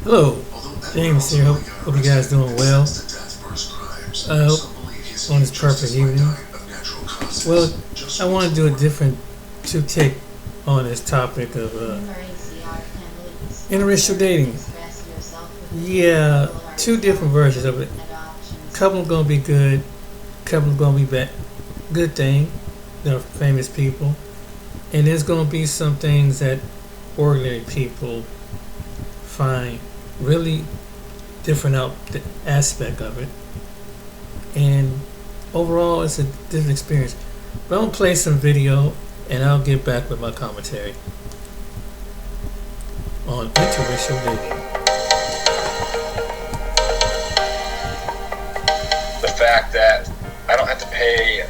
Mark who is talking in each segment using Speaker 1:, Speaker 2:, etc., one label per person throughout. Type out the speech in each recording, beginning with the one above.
Speaker 1: Hello, James here. Hope you guys doing well. I hope on this perfect evening. Well, I want to do a different take on this topic of interracial dating. Yeah, two different versions of it. Couple gonna be good, couple gonna be bad. Good thing, they're famous people, and there's gonna be some things that ordinary people find really different aspect of it, and overall it's a different experience. But I'm gonna play some video and I'll get back with my commentary on interracial dating.
Speaker 2: The fact that I don't have to pay.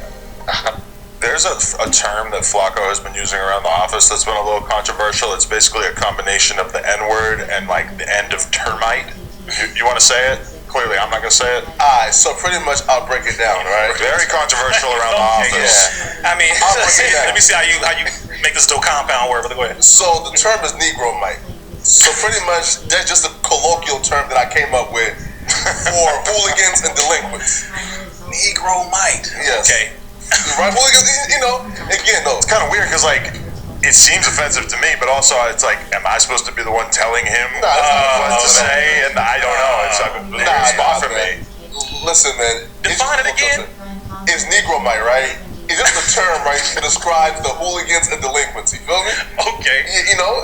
Speaker 3: There's a term that Flacco has been using around the office that's been a little controversial. It's basically a combination of the N-word and like the end of termite. You want to say it? Clearly, I'm not going to say it.
Speaker 4: Alright, so pretty much I'll break it down, right?
Speaker 3: Very controversial around the office.
Speaker 2: Yeah. I mean, let me see how you make this to a compound word. But go ahead.
Speaker 4: So the term is Negro Mite. So pretty much that's just a colloquial term that I came up with for hooligans and delinquents.
Speaker 2: Negro Mite.
Speaker 4: Yes.
Speaker 3: Okay.
Speaker 4: Right, hooligans. Again though,
Speaker 3: It's kind of weird because like it seems offensive to me, but also it's like, am I supposed to be the one telling him what to say? And I don't know. It's like a weird spot for me.
Speaker 4: Listen, man.
Speaker 2: Define it again.
Speaker 4: It's Negro Mite, right? It's just a term, right, to describe the hooligans and delinquency. Feel me?
Speaker 3: Okay.
Speaker 4: You know,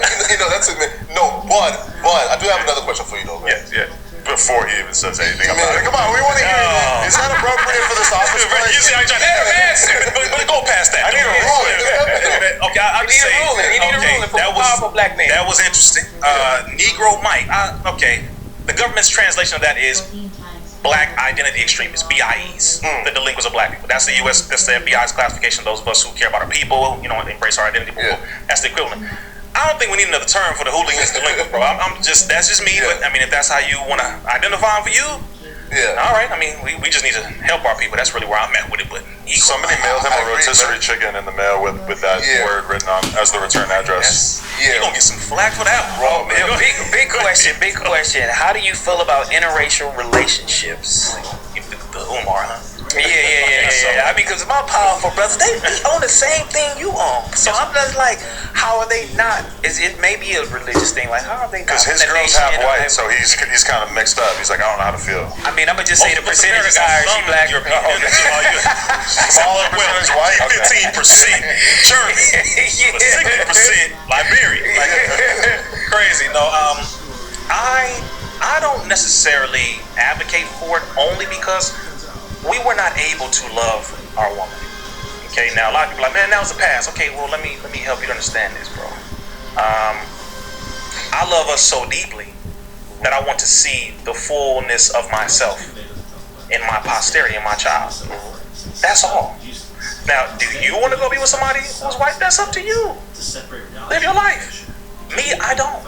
Speaker 4: that's it, man. No, but I do have another question for you, though, man.
Speaker 3: Yeah. Before he even says anything about it. Come on, we want to hear it. Is that appropriate for this office?
Speaker 2: You see how you're trying to but go past that.
Speaker 3: I need a ruling.
Speaker 2: Okay, I'll just say.
Speaker 5: You need a ruling from a powerful black man.
Speaker 2: That was interesting. Negro Mite. Okay. The government's translation of that is Black Identity Extremists, BIEs. The delinquents of black people. That's the U.S. That's the FBI's classification. Those of us who care about our people, embrace our identity.
Speaker 4: Yeah.
Speaker 2: That's the equivalent. I don't think we need another term for the hooligans delinquents, bro. That's just me.
Speaker 4: Yeah.
Speaker 2: But I mean, if that's how you want to identify them for you,
Speaker 4: Yeah.
Speaker 2: all right. I mean, we just need to help our people. That's really where I'm at with it. But
Speaker 3: Somebody mailed him a rotisserie chicken in the mail with that word written on as the return address.
Speaker 2: You're gonna get some flack for that, bro.
Speaker 5: Big question. How do you feel about interracial relationships?
Speaker 2: The Umar, huh?
Speaker 5: Yeah. Because my powerful brothers, they own the same thing you own. So I'm just like, how are they not? It may be a religious thing. Like, how are they not?
Speaker 3: Because his girl's half white, so he's kind of mixed up. He's like, I don't know how to feel.
Speaker 5: I mean, I'm gonna just say the percentage is higher. She black.
Speaker 3: Smaller percentage white.
Speaker 2: 15% German, 60% Liberian. Crazy. No, I don't necessarily advocate for it only because we were not able to love our woman. Okay, now a lot of people are like, man, that was the past. Okay, well let me help you to understand this, bro. I love us so deeply that I want to see the fullness of myself in my posterity, in my child. That's all. Now, do you want to go be with somebody who's white? That's up to you. Live your life. Me, I don't.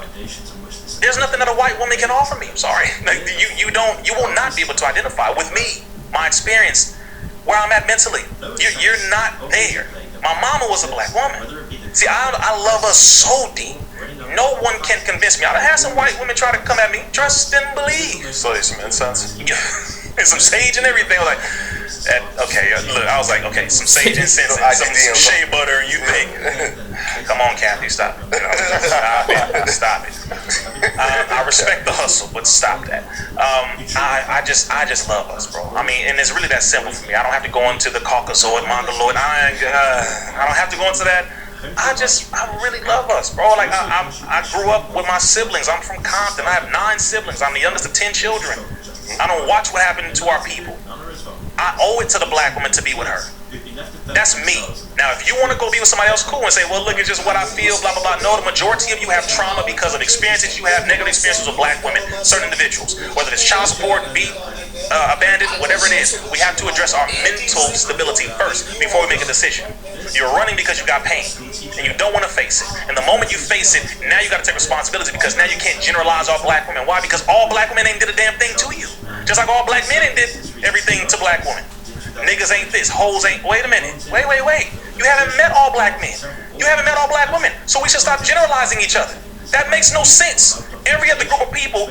Speaker 2: There's nothing that a white woman can offer me. I'm sorry. Like, you will not be able to identify with me. My experience, where I'm at mentally, you're not there. My mama was a black woman. See, I love us so deep. No one can convince me. I've had some white women try to come at me. Trust and believe.
Speaker 3: Slay some incense.
Speaker 2: And some sage and everything. I was like, look, I was like, okay, some sage incense and some shea butter, and you think, come on, Kathy, stop it. Stop it. I respect the hustle, but stop that. I just love us, bro. I mean, and it's really that simple for me. I don't have to go into the Caucasoid, Mongoloid. I don't have to go into that. I really love us, bro. Like, I grew up with my siblings. I'm from Compton. I have 9 siblings. I'm the youngest of 10 children. I don't watch what happened to our people. I owe it to the black woman to be with her. That's me. Now, if you want to go be with somebody else, cool, and say, well, look, it's just what I feel, blah, blah, blah. No, the majority of you have trauma because of experiences you have, negative experiences with black women, certain individuals. Whether it's child support, beat, abandoned, whatever it is, we have to address our mental stability first before we make a decision. You're running because you got pain, and you don't want to face it. And the moment you face it, now you got to take responsibility because now you can't generalize all black women. Why? Because all black women ain't did a damn thing to you. Just like all black men ain't did everything to black women. Niggas ain't this, hoes ain't. Wait a minute. Wait. You haven't met all black men. You haven't met all black women. So we should stop generalizing each other. That makes no sense. every other group of people,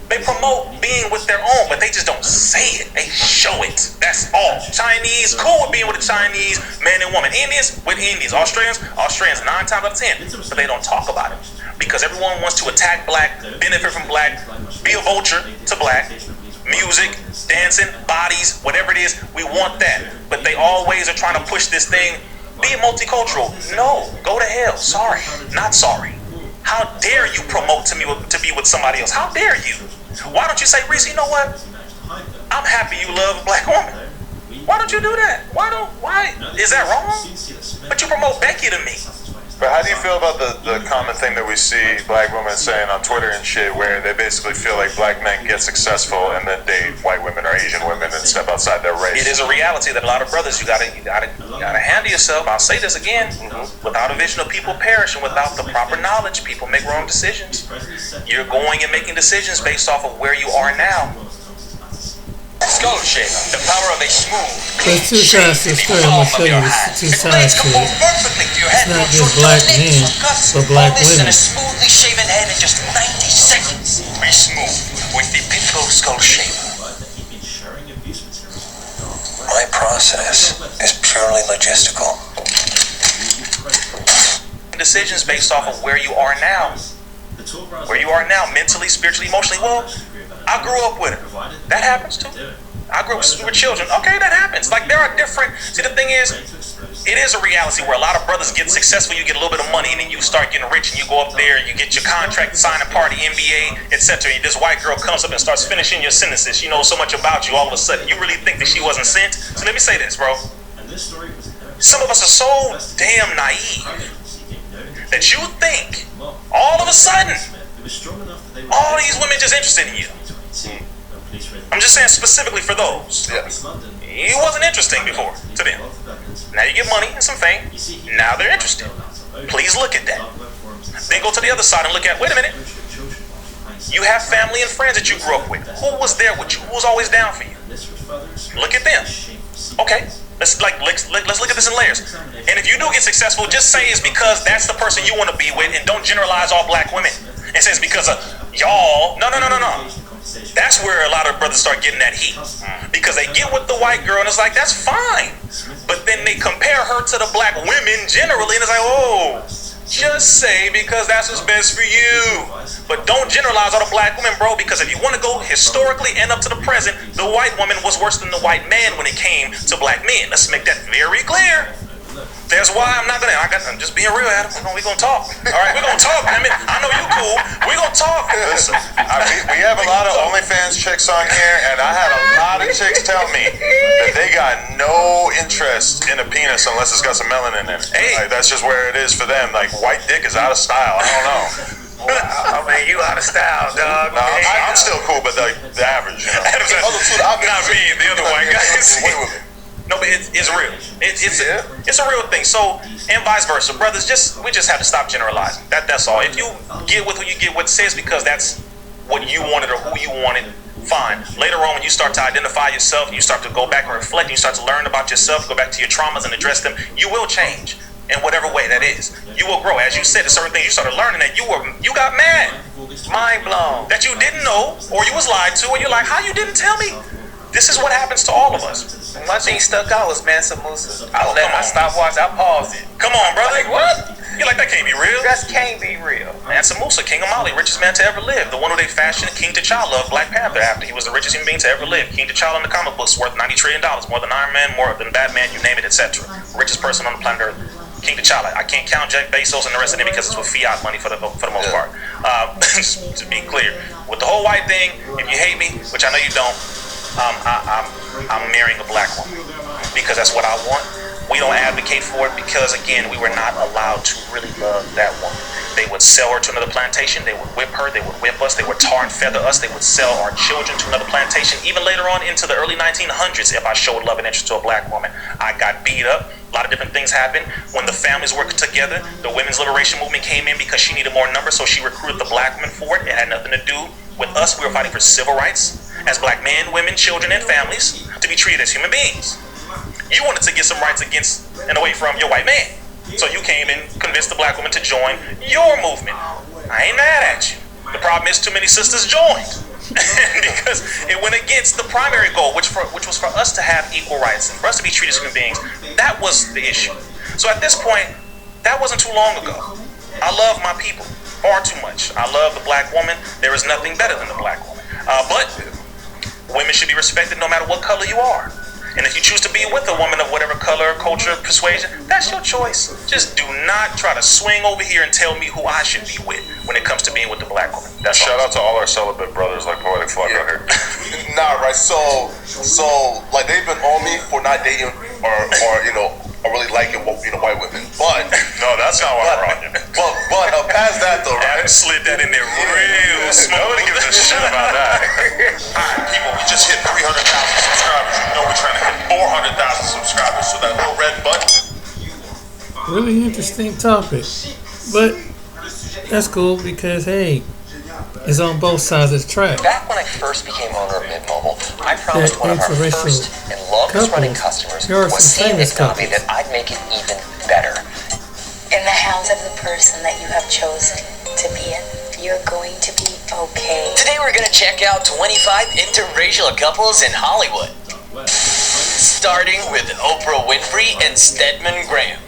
Speaker 2: they promote being with their own, but they just don't say it. They show it. That's all. Chinese, cool with being with the Chinese, man and woman. Indians, with Indians. Australians 9 times out of 10. But they don't talk about it. Because everyone wants to attack black, benefit from black, be a vulture to black. Music, dancing, bodies, whatever it is, we want that. But they always are trying to push this thing, be multicultural. No, go to hell. Sorry, not sorry. How dare you promote to be with somebody else? How dare you? Why don't you say, Reese, you know what? I'm happy you love a black woman. Why don't you do that? Why? Is that wrong? But you promote Becky to me.
Speaker 3: But how do you feel about the common thing that we see black women saying on Twitter and shit, where they basically feel like black men get successful and then date white women or Asian women and step outside their race?
Speaker 2: It is a reality that a lot of brothers, you gotta handle yourself. I'll say this again: without a vision of people perish, and without the proper knowledge, people make wrong decisions. You're going and making decisions based off of where you are now. Skull shape, the power of a smooth.
Speaker 1: There's two sides to the story. I'm gonna show you the two sides to it. It's not just black men, but black women.
Speaker 2: A smoothly shaven head in just 90 seconds. Be smooth with the Pitbull Skull Shaper.
Speaker 6: My process is purely logistical.
Speaker 2: Decisions based off of where you are now. Where you are now, mentally, spiritually, emotionally. Well, I grew up with her. That happens too. I grew up with children. Okay, that happens. Like, there are different. See, the thing is, it is a reality where a lot of brothers get successful. You get a little bit of money, and then you start getting rich, and you go up there, you get your contract, sign a party, NBA, etc. And this white girl comes up and starts finishing your sentences. She knows so much about you. All of a sudden, you really think that she wasn't sent? So let me say this, bro. Some of us are so damn naive that you think all of a sudden all these women just interested in you. I'm just saying specifically for those.
Speaker 4: Yes.
Speaker 2: It wasn't interesting before to them. Now you get money and some fame. Now they're interested. Please look at that. Then go to the other side and look at, wait a minute. You have family and friends that you grew up with. Who was there with you? Who was always down for you? Look at them. Okay. Let's look at this in layers. And if you do get successful, just say it's because that's the person you want to be with, and don't generalize all black women and say it's because of y'all. No. That's where a lot of brothers start getting that heat, because they get with the white girl and it's like, that's fine, but then they compare her to the black women generally, and it's like, oh, just say because that's what's best for you, but don't generalize all the black women, bro, because if you want to go historically and up to the present, the white woman was worse than the white man when it came to black men. Let's make that very clear. That's why I'm just being real, Adam. We're gonna talk. All right, we're gonna talk. I mean, I know you cool. We're gonna talk.
Speaker 3: Listen, we have a lot of OnlyFans chicks on here, and I had a lot of chicks tell me that they got no interest in a penis unless it's got some melanin in it.
Speaker 2: Hey.
Speaker 3: Like, that's just where it is for them. Like, white dick is out of style. I don't know.
Speaker 5: I mean, you out of style, dog.
Speaker 3: No, I'm still cool, but the average, you know.
Speaker 2: Not me, the other white guys. No, but it's real. It's a real thing. So, and vice versa, brothers. We just have to stop generalizing. That's all. If you get with who you get with, say it's because that's what you wanted or who you wanted. Fine. Later on, when you start to identify yourself, and you start to go back and reflect, and you start to learn about yourself, go back to your traumas and address them, you will change in whatever way that is. You will grow. As you said, there's certain things you started learning that you got mad, mind blown, that you didn't know, or you was lied to, and you're like, how you didn't tell me? This is what happens to all of us.
Speaker 5: One thing stuck out was Mansa Musa. I stopped watching. I paused it.
Speaker 2: Come on, brother.
Speaker 5: Like, what?
Speaker 2: You're like, that can't be real.
Speaker 5: That can't be real.
Speaker 2: Mansa Musa, King of Mali, richest man to ever live. The one who they fashioned King T'Challa of Black Panther after. He was the richest human being to ever live. King T'Challa in the comic books worth $90 trillion, more than Iron Man, more than Batman, you name it, etc. Richest person on the planet Earth. King T'Challa. I can't count Jeff Bezos and the rest of them because it's with fiat money for the most part. Just to be clear, with the whole white thing, if you hate me, which I know you don't, I'm marrying a black woman because that's what I want. We don't advocate for it because, again, we were not allowed to really love that woman. They would sell her to another plantation. They would whip her. They would whip us. They would tar and feather us. They would sell our children to another plantation. Even later on into the early 1900s, if I showed love and interest to a black woman, I got beat up. A lot of different things happened. When the families worked together, the women's liberation movement came in because she needed more numbers, so she recruited the black women for it. It had nothing to do with us. We were fighting for civil rights as black men, women, children, and families to be treated as human beings. You wanted to get some rights against and away from your white man. So you came and convinced the black woman to join your movement. I ain't mad at you. The problem is too many sisters joined. Because it went against the primary goal, which was for us to have equal rights and for us to be treated as human beings. That was the issue. So at this point, that wasn't too long ago. I love my people far too much. I love the black woman. There is nothing better than the black woman. But women should be respected no matter what color you are. And if you choose to be with a woman of whatever color, culture, persuasion, that's your choice. Just do not try to swing over here and tell me who I should be with when it comes to being with the black woman. That's
Speaker 3: Shout out to all our celibate brothers like Poetic Flock out here.
Speaker 4: Nah, right. So like they've been on me for not dating or or really liking white women. But
Speaker 3: no, that's not why we're on you.
Speaker 4: But past that though, right?
Speaker 2: I slid that in there real smooth.
Speaker 3: Nobody gives a shit about that.
Speaker 4: Alright, people, we just hit 300,000 subscribers. You know we're trying to hit 400,000 subscribers. So that little red button.
Speaker 1: Really interesting topic. But that's cool because, hey, it's on both sides of the track.
Speaker 6: Back when I first became owner of Mint Mobile, I promised one of our
Speaker 1: interracial
Speaker 6: first and longest running customers
Speaker 1: There are
Speaker 6: was
Speaker 1: some
Speaker 6: seeing
Speaker 1: famous
Speaker 6: Adobe
Speaker 1: couples.
Speaker 6: that I'd make it even better.
Speaker 7: In the hands of the person that you have chosen to be in, you're going to be okay.
Speaker 8: Today we're gonna check out 25 interracial couples in Hollywood. Starting with Oprah Winfrey and Stedman Graham.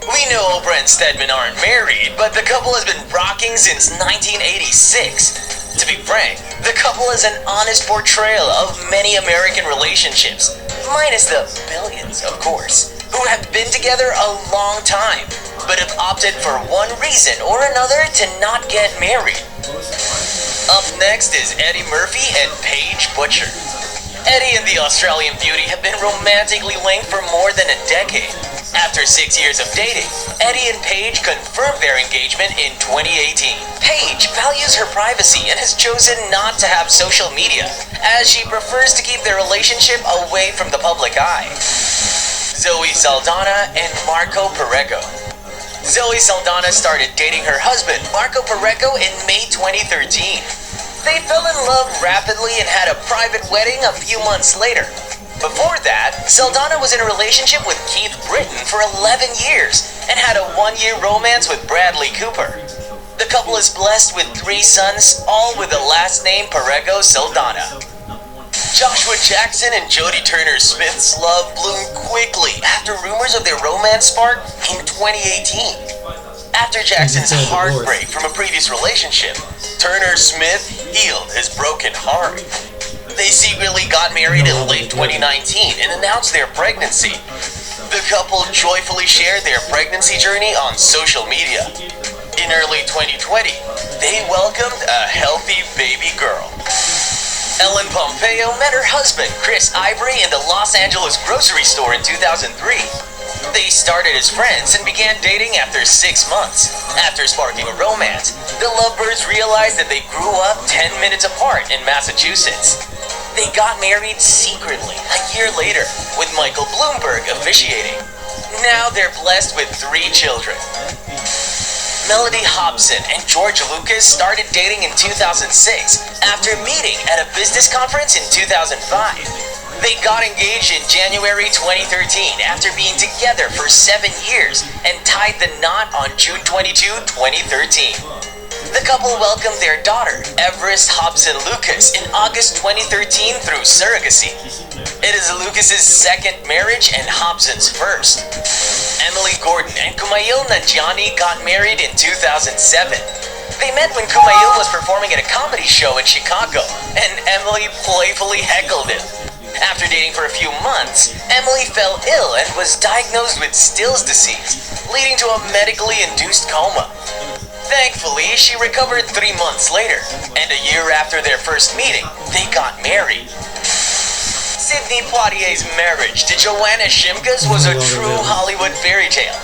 Speaker 8: We know Oprah and Stedman aren't married, but the couple has been rocking since 1986. To be frank, the couple is an honest portrayal of many American relationships, minus the billions, of course, who have been together a long time, but have opted for one reason or another to not get married. Up next is Eddie Murphy and Paige Butcher. Eddie and the Australian beauty have been romantically linked for more than a decade. After 6 years of dating, Eddie and Paige confirmed their engagement in 2018. Paige values her privacy and has chosen not to have social media, as she prefers to keep their relationship away from the public eye. Zoe Saldana and Marco Perego. Zoe Saldana started dating her husband, Marco Perego, in May 2013. They fell in love rapidly and had a private wedding a few months later. Before that, Saldana was in a relationship with Keith Britton for 11 years and had a one-year romance with Bradley Cooper. The couple is blessed with 3 sons, all with the last name Perego Saldana. Joshua Jackson and Jodie Turner-Smith's love bloomed quickly after rumors of their romance sparked in 2018. After Jackson's heartbreak from a previous relationship, Turner-Smith healed his broken heart. They secretly got married in late 2019 and announced their pregnancy. The couple joyfully shared their pregnancy journey on social media. In early 2020, they welcomed a healthy baby girl. Ellen Pompeo met her husband, Chris Ivory, in the Los Angeles grocery store in 2003. They started as friends and began dating after 6 months. After sparking a romance, the lovebirds realized that they grew up 10 minutes apart in Massachusetts. They got married secretly a year later, with Michael Bloomberg officiating. Now they're blessed with 3 children. Melody Hobson and George Lucas started dating in 2006 after meeting at a business conference in 2005. They got engaged in January 2013 after being together for 7 years and tied the knot on June 22, 2013. The couple welcomed their daughter, Everest Hobson Lucas, in August 2013 through surrogacy. It is Lucas's second marriage and Hobson's first. Emily Gordon and Kumail Nanjiani got married in 2007. They met when Kumail was performing at a comedy show in Chicago, and Emily playfully heckled him. After dating for a few months, Emily fell ill and was diagnosed with Still's disease, leading to a medically induced coma. Thankfully, she recovered 3 months later, and a year after their first meeting, they got married. Sidney Poitier's marriage to Joanna Shimkus was a true Hollywood fairy tale.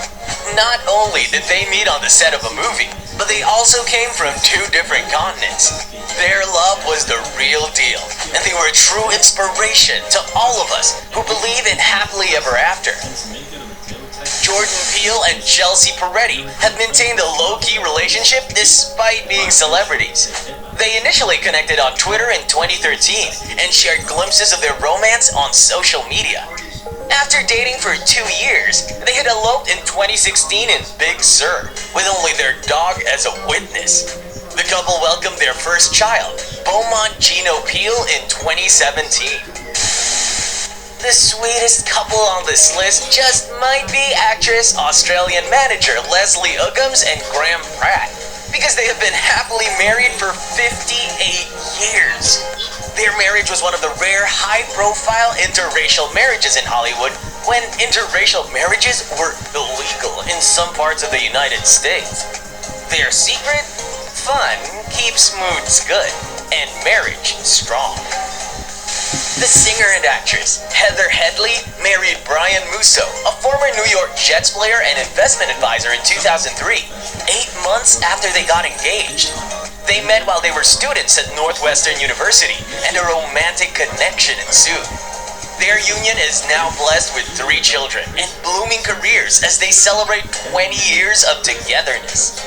Speaker 8: Not only did they meet on the set of a movie, but they also came from 2 different continents. Their love was the real deal, and they were a true inspiration to all of us who believe in happily ever after. Jordan Peele and Chelsea Peretti have maintained a low-key relationship despite being celebrities. They initially connected on Twitter in 2013 and shared glimpses of their romance on social media. After dating for 2 years, they had eloped in 2016 in Big Sur, with only their dog as a witness. The couple welcomed their first child, Beaumont Gino Peel, in 2017. The sweetest couple on this list just might be actress Australian manager Leslie Uggams and Graham Pratt, because they have been happily married for 58 years. Their marriage was one of the rare high-profile interracial marriages in Hollywood, when interracial marriages were illegal in some parts of the United States. Their secret? Fun keeps moods good, and marriage strong. The singer and actress Heather Headley married Brian Musso, a former New York Jets player and investment advisor, in 2003, 8 months after they got engaged. They met while they were students at Northwestern University, and a romantic connection ensued. Their union is now blessed with 3 children and blooming careers as they celebrate 20 years of togetherness.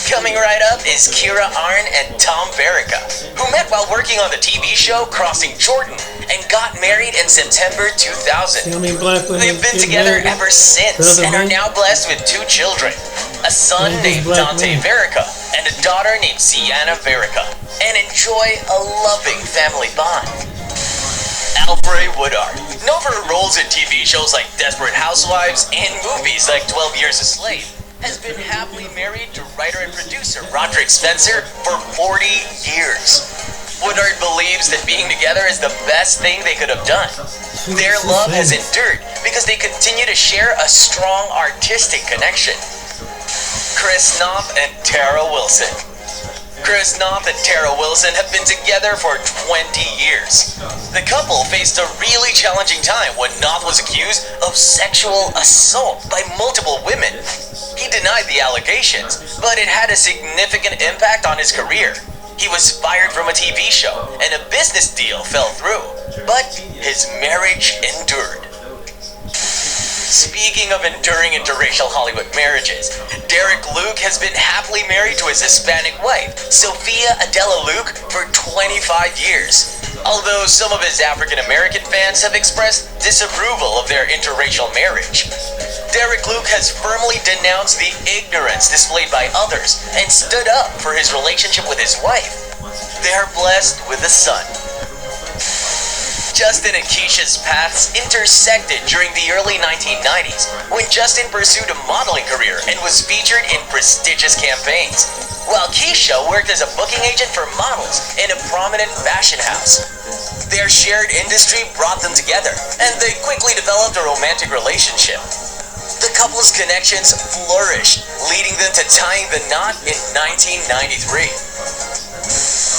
Speaker 8: Coming right up is Kira Arn and Tom Verica, who met while working on the TV show Crossing Jordan and got married in September 2000. They've been together ever since and are now blessed with 2 children, a son named Dante Verica and a daughter named Sienna Verica, and enjoy a loving family bond. Alfre Woodard, known for her roles in TV shows like Desperate Housewives and movies like 12 Years a Slave, has been happily married to writer and producer Roderick Spencer for 40 years. Woodard believes that being together is the best thing they could have done. Their love has endured because they continue to share a strong artistic connection. Chris Knopf and Tara Wilson. Chris Knopf and Tara Wilson have been together for 20 years. The couple faced a really challenging time when Knopf was accused of sexual assault by multiple women. He denied the allegations, but it had a significant impact on his career. He was fired from a TV show, and a business deal fell through, but his marriage endured. Speaking of enduring interracial Hollywood marriages, Derek Luke has been happily married to his Hispanic wife, Sophia Adela Luke, for 25 years. Although some of his African-American fans have expressed disapproval of their interracial marriage, Derek Luke has firmly denounced the ignorance displayed by others and stood up for his relationship with his wife. They are blessed with a son. Justin and Keisha's paths intersected during the early 1990s when Justin pursued a modeling career and was featured in prestigious campaigns, while Keisha worked as a booking agent for models in a prominent fashion house. Their shared industry brought them together, and they quickly developed a romantic relationship. The couple's connections flourished, leading them to tying the knot in 1993.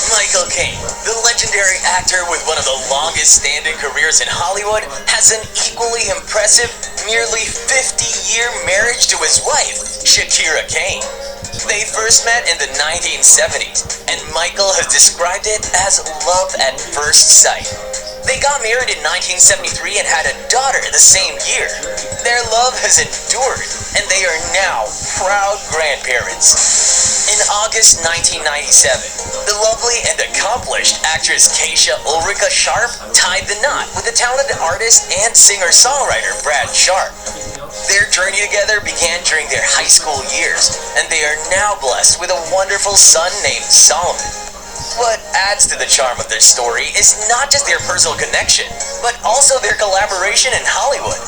Speaker 8: Michael Caine, the legendary actor with one of the longest standing careers in Hollywood, has an equally impressive, nearly 50-year marriage to his wife, Shakira Caine. They first met in the 1970s, and Michael has described it as love at first sight. They got married in 1973 and had a daughter the same year. Their love has endured, and they are now proud grandparents. In August 1997, the lovely and accomplished actress Keisha Ulrika Sharp tied the knot with the talented artist and singer-songwriter Brad Sharp. Their journey together began during their high school years, and they are now blessed with a wonderful son named Solomon. What adds to the charm of their story is not just their personal connection, but also their collaboration in Hollywood.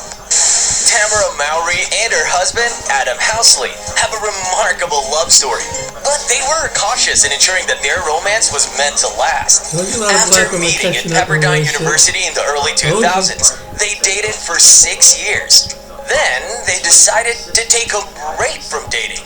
Speaker 8: Tamara Mowry and her husband, Adam Housley, have a remarkable love story, but they were cautious in ensuring that their romance was meant to last. After meeting at Pepperdine University in the early 2000s, they dated for 6 years. Then, they decided to take a break from dating.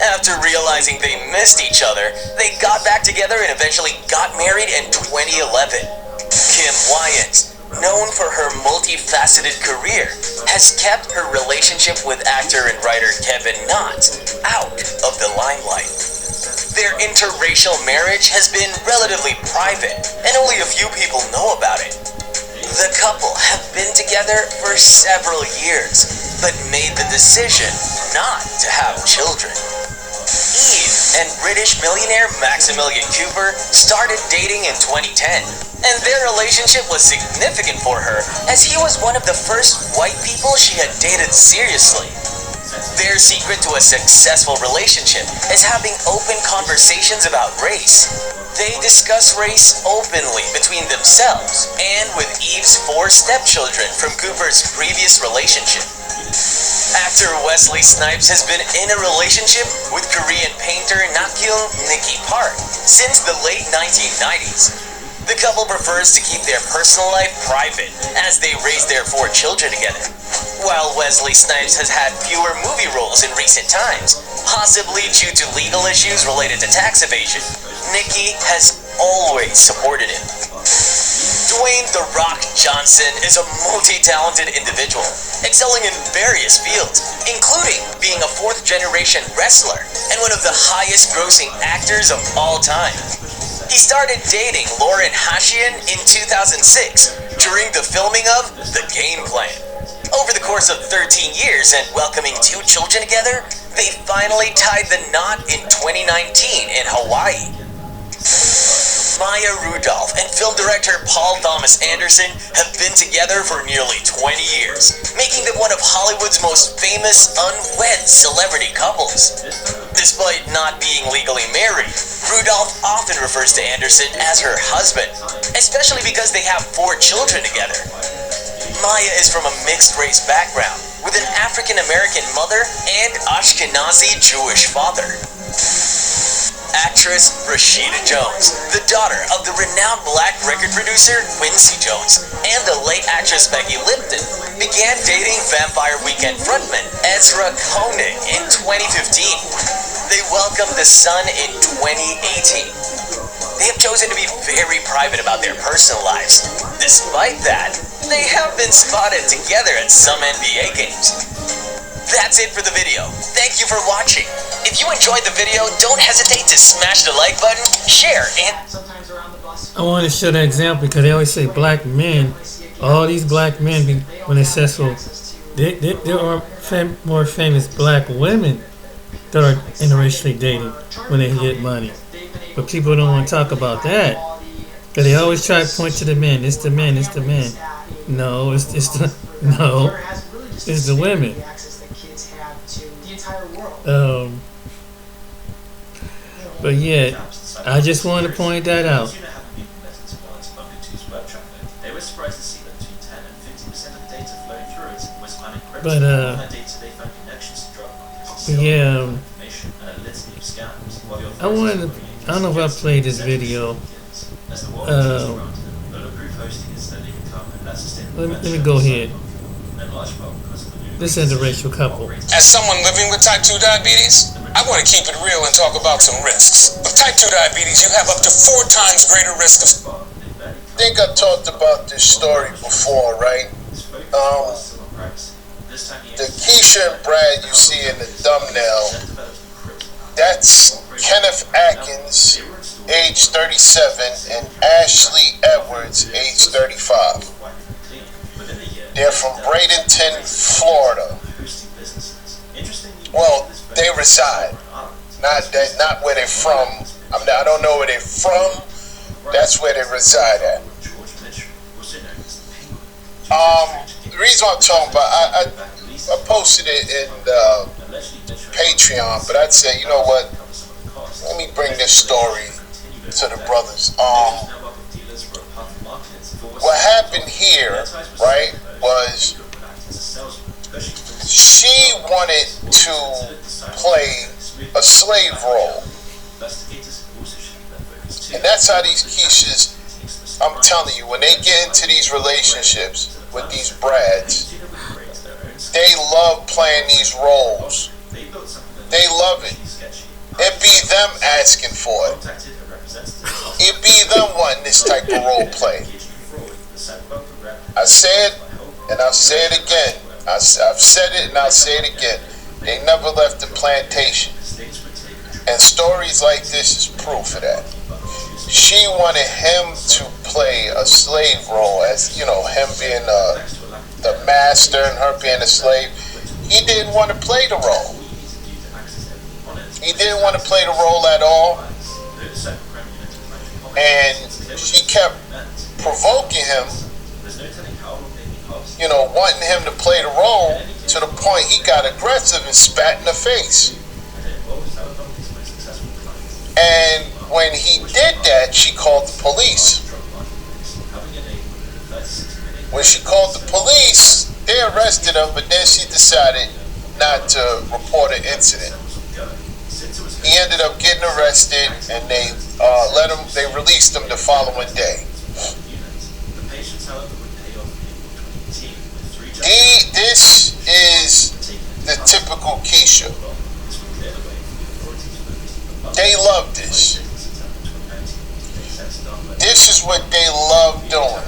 Speaker 8: After realizing they missed each other, they got back together and eventually got married in 2011. Kim Wyant, known for her multifaceted career, has kept her relationship with actor and writer Kevin Knott out of the limelight. Their interracial marriage has been relatively private, and only a few people know about it. The couple have been together for several years, but made the decision not to have children. Eve and British millionaire Maximilian Cooper started dating in 2010, and their relationship was significant for her as he was one of the first white people she had dated seriously. Their secret to a successful relationship is having open conversations about race. They discuss race openly between themselves and with Eve's 4 stepchildren from Cooper's previous relationship. Actor Wesley Snipes has been in a relationship with Korean painter Nakkyung Nikki Park since the late 1990s. The couple prefers to keep their personal life private as they raise their 4 children together. While Wesley Snipes has had fewer movie roles in recent times, possibly due to legal issues related to tax evasion, Nikki has always supported him. Dwayne "The Rock" Johnson is a multi-talented individual, excelling in various fields, including being a 4th-generation wrestler and one of the highest-grossing actors of all time. He started dating Lauren Hashian in 2006 during the filming of The Game Plan. Over the course of 13 years and welcoming 2 children together, they finally tied the knot in 2019 in Hawaii. Maya Rudolph and film director Paul Thomas Anderson have been together for nearly 20 years, making them one of Hollywood's most famous unwed celebrity couples. Despite not being legally married, Rudolph often refers to Anderson as her husband, especially because they have 4 children together. Maya is from a mixed-race background, with an African-American mother and Ashkenazi Jewish father. Actress Rashida Jones, the daughter of the renowned black record producer Quincy Jones, and the late actress Becky Lipton, began dating Vampire Weekend frontman Ezra Koenig in 2015. They welcomed a son in 2018. They have chosen to be very private about their personal lives. Despite that, they have been spotted together at some NBA games. That's it for the video. Thank you for watching. If you enjoyed the video, don't hesitate to smash the like button, share, and...
Speaker 1: I want to show that example because they always say black men. All these black men, when they're successful, there are more famous black women that are interracially dating when they get money. But people don't want to talk about that. But they always try to point to the men. It's the men. It's the men. No, it's the women. But yeah, I just wanted to point that out. But yeah, I don't know if I played this video. Let me go ahead. This is a interracial couple.
Speaker 9: As someone living with type 2 diabetes, I want to keep it real and talk about some risks. With type 2 diabetes, you have up to 4 times greater risk of...
Speaker 4: I think I talked about this story before, right? The Keisha and Brad you see in the thumbnail, that's Kenneth Atkins, age 37, and Ashley Edwards, age 35. They're from Bradenton, Florida. Well, they reside, not where they're from. I don't know where they're from. That's where they reside at. The reason I'm talking about, I posted it in Patreon, but I'd say, you know what? Let me bring this story to the brothers. What happened here, right, was she wanted to play a slave role. And that's how these Keishas, I'm telling you, when they get into these relationships with these Brads, they love playing these roles. They love it. It be them asking for it. It be them wanting this type of role play. I said, and I'll say it again. I've said it and I'll say it again. They never left the plantation. And stories like this is proof of that. She wanted him to play a slave role, as you know, him being the master and her being a slave. He didn't want to play the role. He didn't want to play the role at all. And she kept provoking him wanting him to play the role to the point he got aggressive and spat in the face. And when he did that, she called the police. When she called the police, they arrested him, but then she decided not to report an incident. He ended up getting arrested, and they released him the following day. This is the typical Keisha. They love this. This is what they love doing.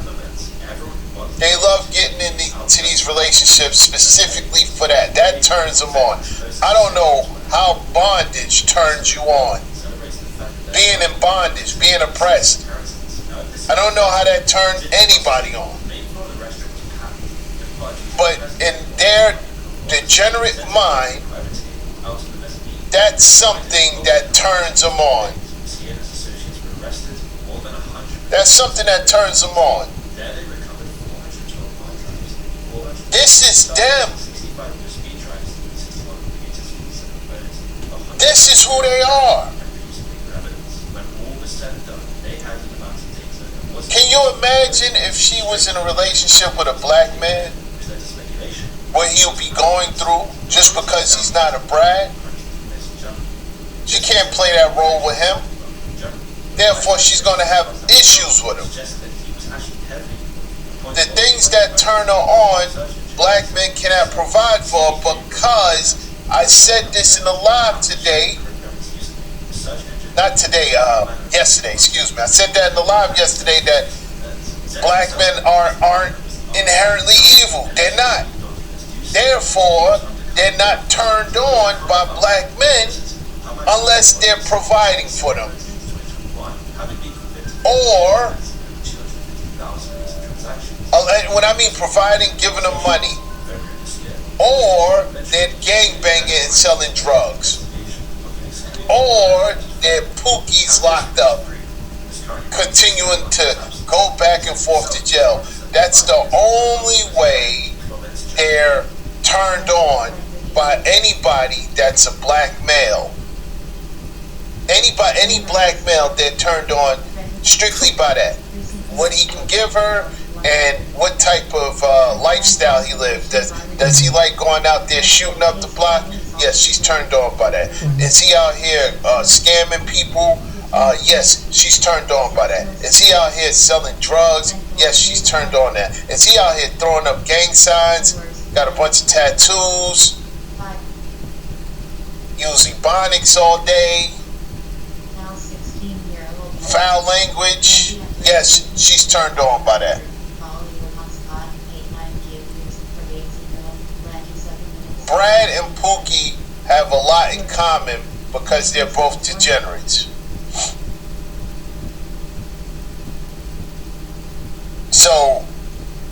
Speaker 4: They love getting into these relationships specifically for that. That turns them on. I don't know how bondage turns you on. Being in bondage, being oppressed. I don't know how that turned anybody on. But in their degenerate mind, that's something that turns them on. That's something that turns them on. This is them. This is who they are. Can you imagine if she was in a relationship with a black man? What he'll be going through just because he's not a brat? She can't play that role with him. Therefore, she's going to have issues with him. The things that turn her on, black men cannot provide for, because I said this in the live today. Not today, yesterday, excuse me. I said that in the live yesterday, that black men aren't inherently evil. They're not. Therefore, they're not turned on by black men unless they're providing for them. Or, when I mean providing, giving them money. Or they're gangbanging and selling drugs. Or they're pookies locked up, continuing to go back and forth to jail. That's the only way they're turned on by anybody that's a black male. Any black male, they're turned on strictly by that. What he can give her and what type of lifestyle he lives. Does he like going out there shooting up the block? Yes, she's turned on by that. Is he out here scamming people? Yes, she's turned on by that. Is he out here selling drugs? Yes, she's turned on that. Is he out here throwing up gang signs? Got a bunch of tattoos? Using Ebonics all day? Foul language? Yes, she's turned on by that. Brad and Pookie have a lot in common because they're both degenerates. So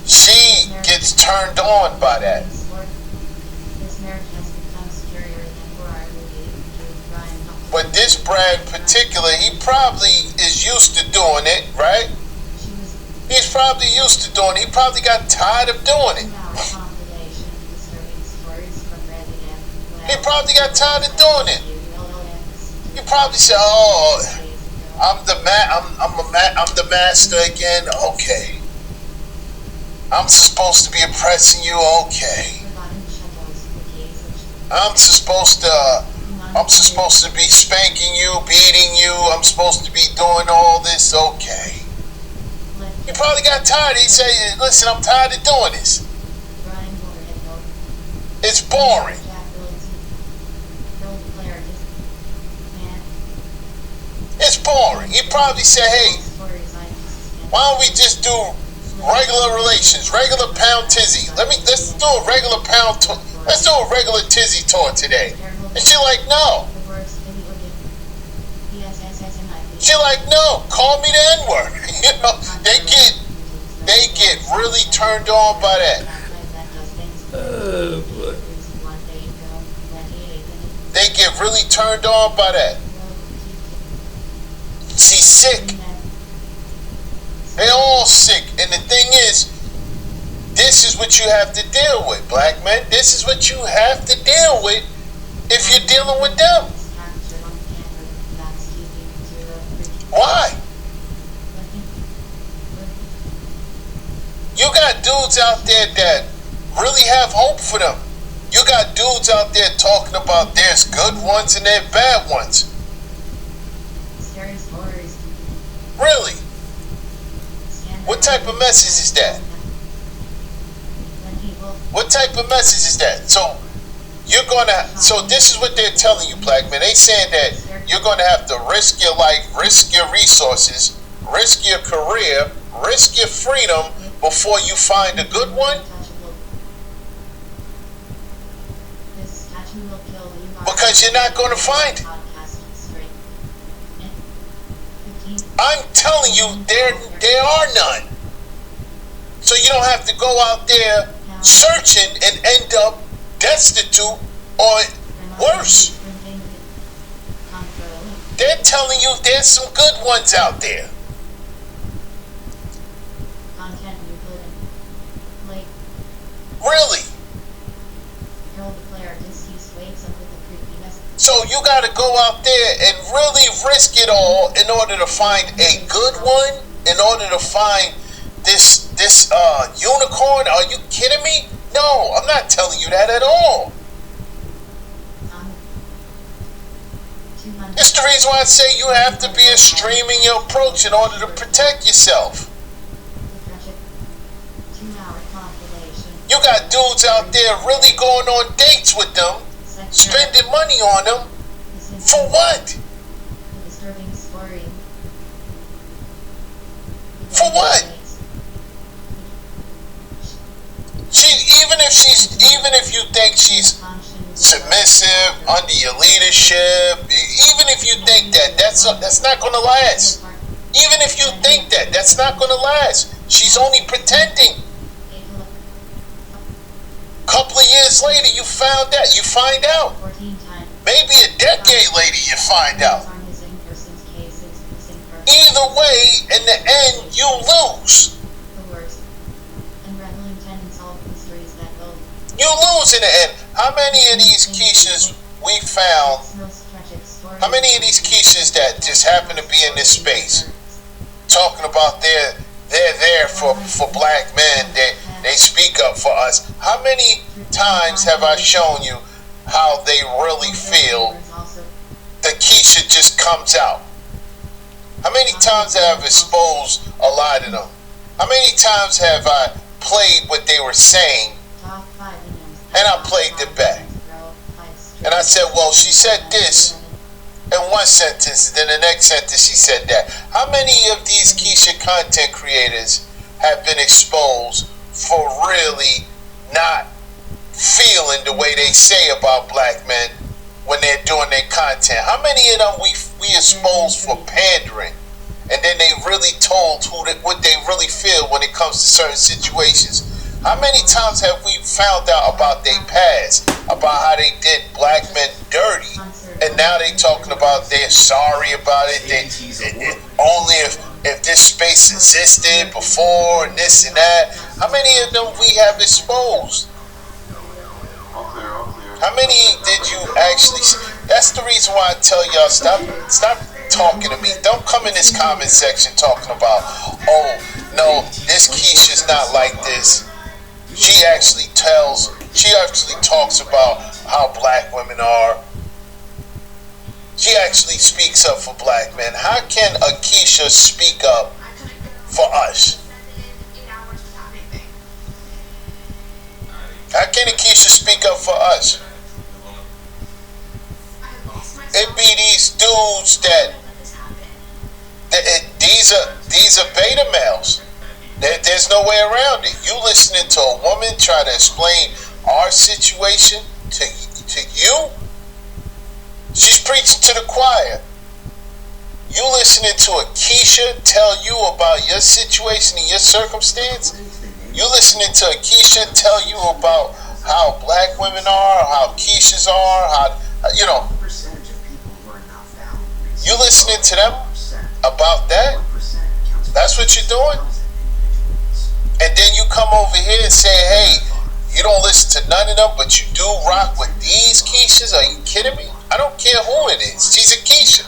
Speaker 4: she gets turned on by that. But this Brad in particular, he probably is used to doing it, right? He's probably used to doing it. He probably got tired of doing it. He probably got tired of doing it. He probably said, "Oh, I'm the master again. Okay. I'm supposed to be oppressing you. Okay. I'm supposed to be spanking you, beating you. I'm supposed to be doing all this. Okay." He probably got tired. He said, "Listen, I'm tired of doing this. It's boring." It's boring. He probably said, "Hey, why don't we just do regular relations, regular pound tizzy? Let's do a regular let's do a regular tizzy tour today." And she like, "No." She like, "No, call me the N-word." They get really turned on by that. They get really turned on by that. She's sick. They all sick. And the thing is, this this is what you have to deal with, black men. This is what you have to deal with if you're dealing with them. Why? You got dudes out there that really have hope for them. You got dudes out there talking about there's good ones and there's bad ones. Really? What type of message is that? What type of message is that? So this is what they're telling you, black men. They saying that you're gonna have to risk your life, risk your resources, risk your career, risk your freedom before you find a good one? Because you're not going to find it. I'm telling you, there are none. So you don't have to go out there searching and end up destitute or worse. They're telling you there's some good ones out there. Really? So you got to go out there and really risk it all in order to find a good one, in order to find this unicorn. Are you kidding me? No, I'm not telling you that at all. It's the reason why I say you have to be extreme in your approach in order to protect yourself. You got dudes out there really going on dates with them, spending money on them. For what? For what? Even if you think she's submissive under your leadership, even if you think that's not going to last. Even if you think that's not going to last. She's only pretending. Couple of years later, you find out. Maybe a decade later, you find out. Either way, in the end, you lose. You lose in the end. How many of these Keishas we found? How many of these Keishas that just happen to be in this space, talking about they're there for black men, they speak up for us? How many times have I shown you how they really feel? The Keisha just comes out. How many times have I exposed a lot of them? How many times have I played what they were saying, and I played it back? And I said, well, she said this in one sentence, then the next sentence she said that. How many of these Keisha content creators have been exposed for really not feeling the way they say about black men when they're doing their content? How many of them we exposed for pandering, and then they really told what they really feel when it comes to certain situations? How many times have we found out about their past, about how they did black men dirty, and now they talking about they're sorry about it, only if this space existed before and this and that? How many of them we have exposed? How many did you actually? That's the reason why I tell y'all, stop talking to me. Don't come in this comment section talking about, oh no, this Keisha's not like this. She actually talks about how black women are. She actually speaks up for black men. How can a Keisha speak up for us? How can a Keisha speak up for us? It be these dudes these are beta males. There's no way around it. You listening to a woman try to explain our situation to you? She's preaching to the choir. You listening to a Keisha tell you about your situation and your circumstance? You listening to a Keisha tell you about how black women are, how Keishas are, how, you know. You listening to them about that? That's what you're doing? And then you come over here and say, hey, you don't listen to none of them, but you do rock with these Keishas? Are you kidding me? I don't care who it is. She's a Keisha.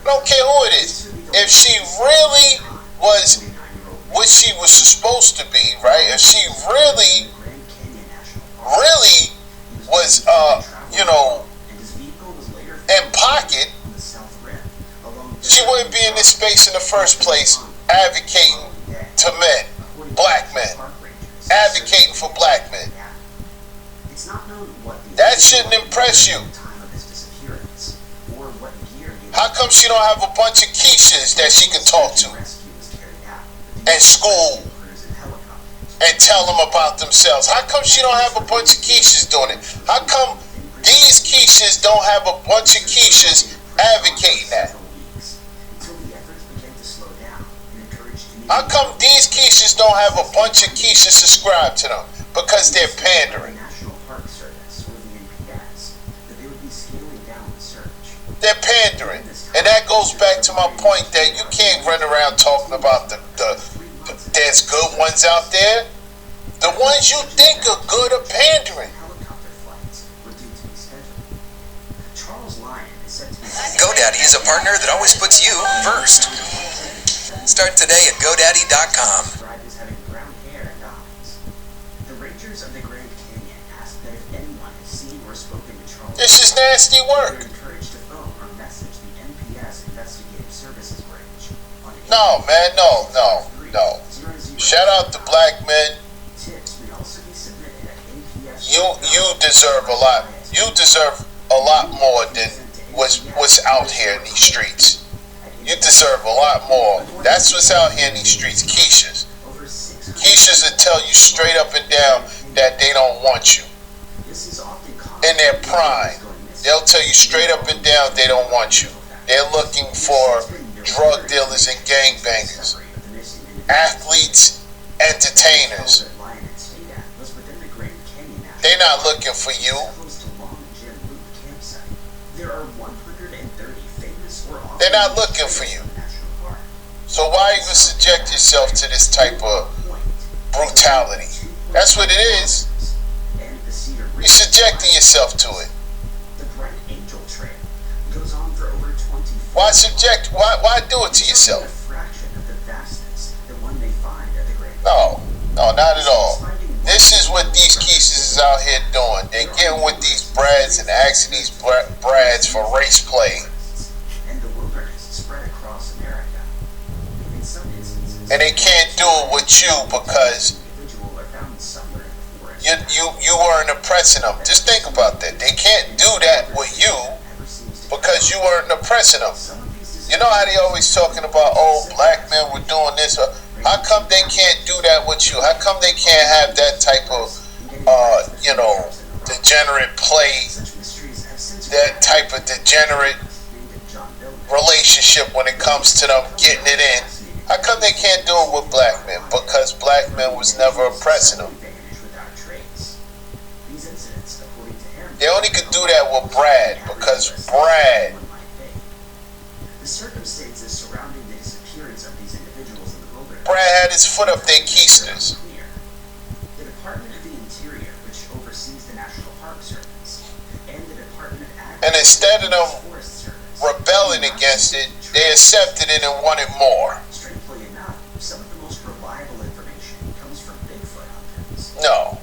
Speaker 4: I don't care who it is. If she really was what she was supposed to be, right? If she really was, in pocket, she wouldn't be in this space in the first place advocating to men, black men, advocating for black men. That shouldn't impress you. How come she don't have a bunch of Keishas that she can talk to and school and tell them about themselves? How come she don't have a bunch of Keishas doing it? How come these Keishas don't have a bunch of Keishas advocating that? How come these Keishas don't have a bunch of Keishas subscribed to them? Because they're pandering. They're pandering. And that goes back to my point that you can't run around talking about there's good ones out there. The ones you think are good are pandering.
Speaker 10: GoDaddy is a partner that always puts you first. Start today at GoDaddy.com.
Speaker 4: This is nasty work. No, man, no. Shout out to black men. You deserve a lot. You deserve a lot more than what's out here in these streets. You deserve a lot more. That's what's out here in these streets. Keishas. Keishas will tell you straight up and down that they don't want you. In their prime, they'll tell you straight up and down they don't want you. They're looking for drug dealers and gangbangers, athletes, entertainers. They're not looking for you. They're not looking for you. So why even subject yourself to this type of brutality? That's what it is. You're subjecting yourself to it. Why do it to yourself? No, not at all. This is what these Keishas is out here doing. They're getting with these brads and asking these brads for race play. And they can't do it with you because you weren't oppressing them. Just think about that. They can't do that with you because you weren't oppressing them. You know how they always talking about, oh, black men were doing this. How come they can't do that with you? How come they can't have that type of, degenerate play, that type of degenerate relationship when it comes to them getting it in? How come they can't do it with black men? Because black men was never oppressing them. They only could do that with Brad because Brad had his foot up their keisters. And instead of them rebelling against it, they accepted it and wanted more. No.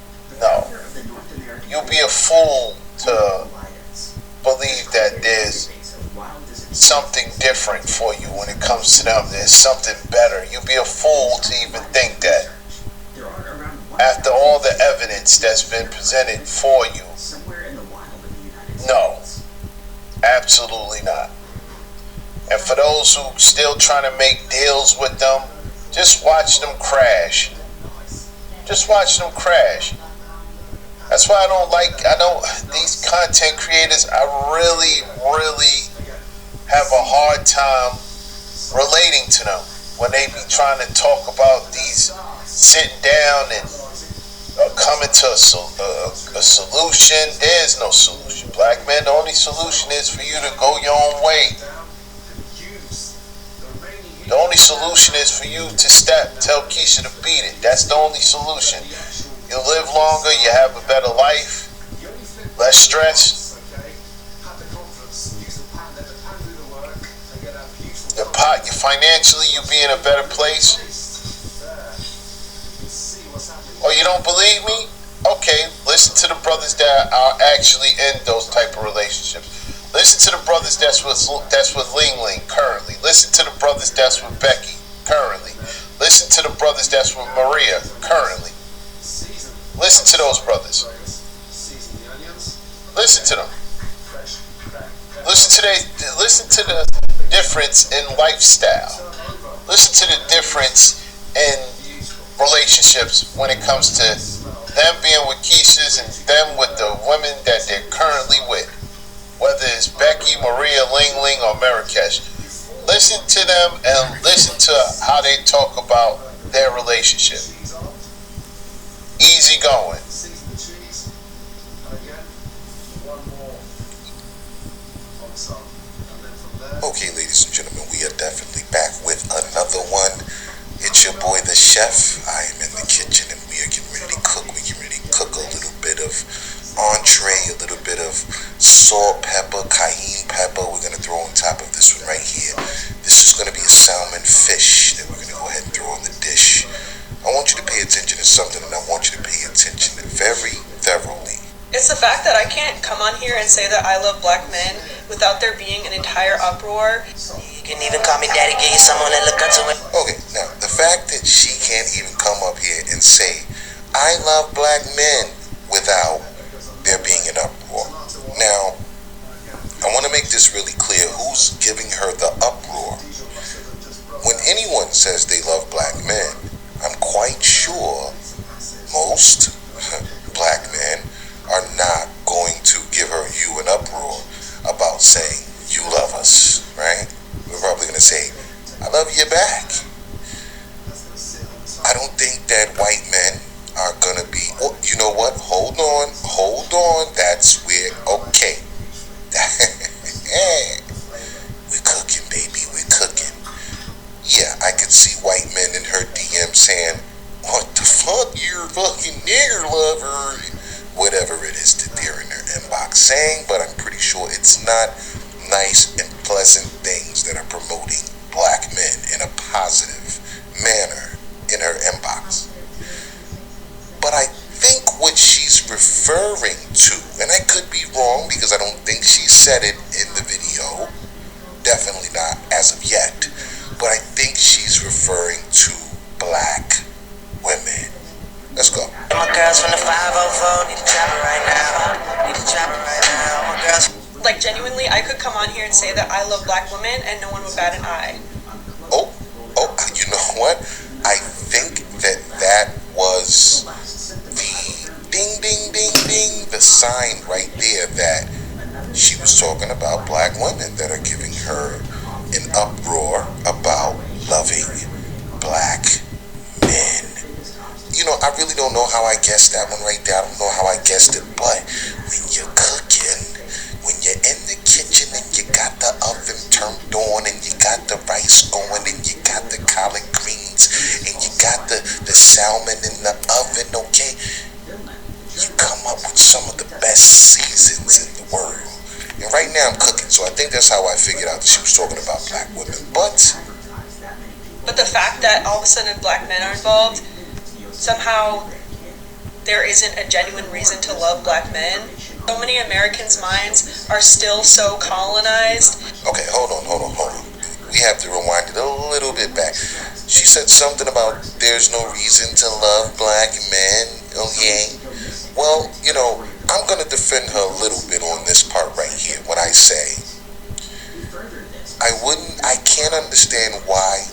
Speaker 4: You'll be a fool to believe that there's something different for you when it comes to them. There's something better. You'll be a fool to even think that. After all the evidence that's been presented for you. No. Absolutely not. And for those who still trying to make deals with them, just watch them crash. Just watch them crash. That's why these content creators, I really have a hard time relating to them when they be trying to talk about these sitting down and coming to a solution. There's no solution. Black men, the only solution is for you to go your own way. The only solution is for you to tell Keisha to beat it. That's the only solution. You'll live longer, you have a better life, less stress. You financially, you'll be in a better place. Oh, you don't believe me? Okay, listen to the brothers that are actually in those type of relationships. Listen to the brothers that's with Ling Ling currently. Listen to the brothers that's with Becky currently. Listen to the brothers that's with Maria currently. Listen to those brothers. Listen to them. Listen to the difference in lifestyle. Listen to the difference in relationships when it comes to them being with Keisha's and them with the women that they're currently with. Whether it's Becky, Maria, Ling Ling, or Marrakesh. Listen to them and listen to how they talk about their relationship. Easy going.
Speaker 11: Okay, ladies and gentlemen, we are definitely back with another one. It's your boy, the chef. I am in the kitchen and we are getting ready to cook. We're getting ready to cook a little bit of entree, a little bit of salt, pepper, cayenne pepper. We're going to throw on top of this one right here. This is going to be a salmon fish that we're going to go ahead and throw on the dish. I want you to pay attention to something, and I want you to pay attention very thoroughly.
Speaker 12: It's the fact that I can't come on here and say that I love black men without there being an entire uproar.
Speaker 8: You can even call me daddy, give you someone that look up to it.
Speaker 11: Okay, now, the fact that she can't even come up here and say, I love black men, without there being an uproar. Now, I want to make this really clear. Who's giving her the uproar? When anyone says they love black men, I'm quite sure most black men are not going to give you an uproar about saying you love us, right? We're probably going to say, I love you back. I don't think that white men are going to be, oh, you know what? Hold on. That's where, okay. We're cooking, baby, we're cooking. Yeah, I could see white men in her DM saying, what the fuck, you're a fucking nigger lover. Whatever it is that they're in their inbox saying, but I'm pretty sure it's not nice and pleasant things that are promoting black men in a positive manner in her inbox. But I think what she's referring to, and I could be wrong because I don't think she said it in the video, definitely not as of yet, but I think she's referring to black women. Let's go.
Speaker 8: My girls from the 504, need to chopper right now. My girls.
Speaker 12: Like, genuinely, I could come on here and say that I love black women and no one would bat an eye.
Speaker 11: Oh, you know what? I think that was the ding, the sign right there that she was talking about black women that are giving her an uproar about loving black men. You know, I really don't know how I guessed that one right there. I don't know how I guessed it, but when you're cooking, when you're in the kitchen and you got the oven turned on and you got the rice going and you got the collard greens and you got the salmon in the oven, okay, you come up with some of the best seasons in the world. And right now I'm cooking, so I think that's how I figured out that she was talking about black women. But
Speaker 12: the fact that all of a sudden black men are involved, somehow there isn't a genuine reason to love black men. So many Americans' minds are still so colonized.
Speaker 11: Okay, hold on. We have to rewind it a little bit back. She said something about there's no reason to love black men. Okay. Well, you know, I'm going to defend her a little bit on this part right here when I say I can't understand why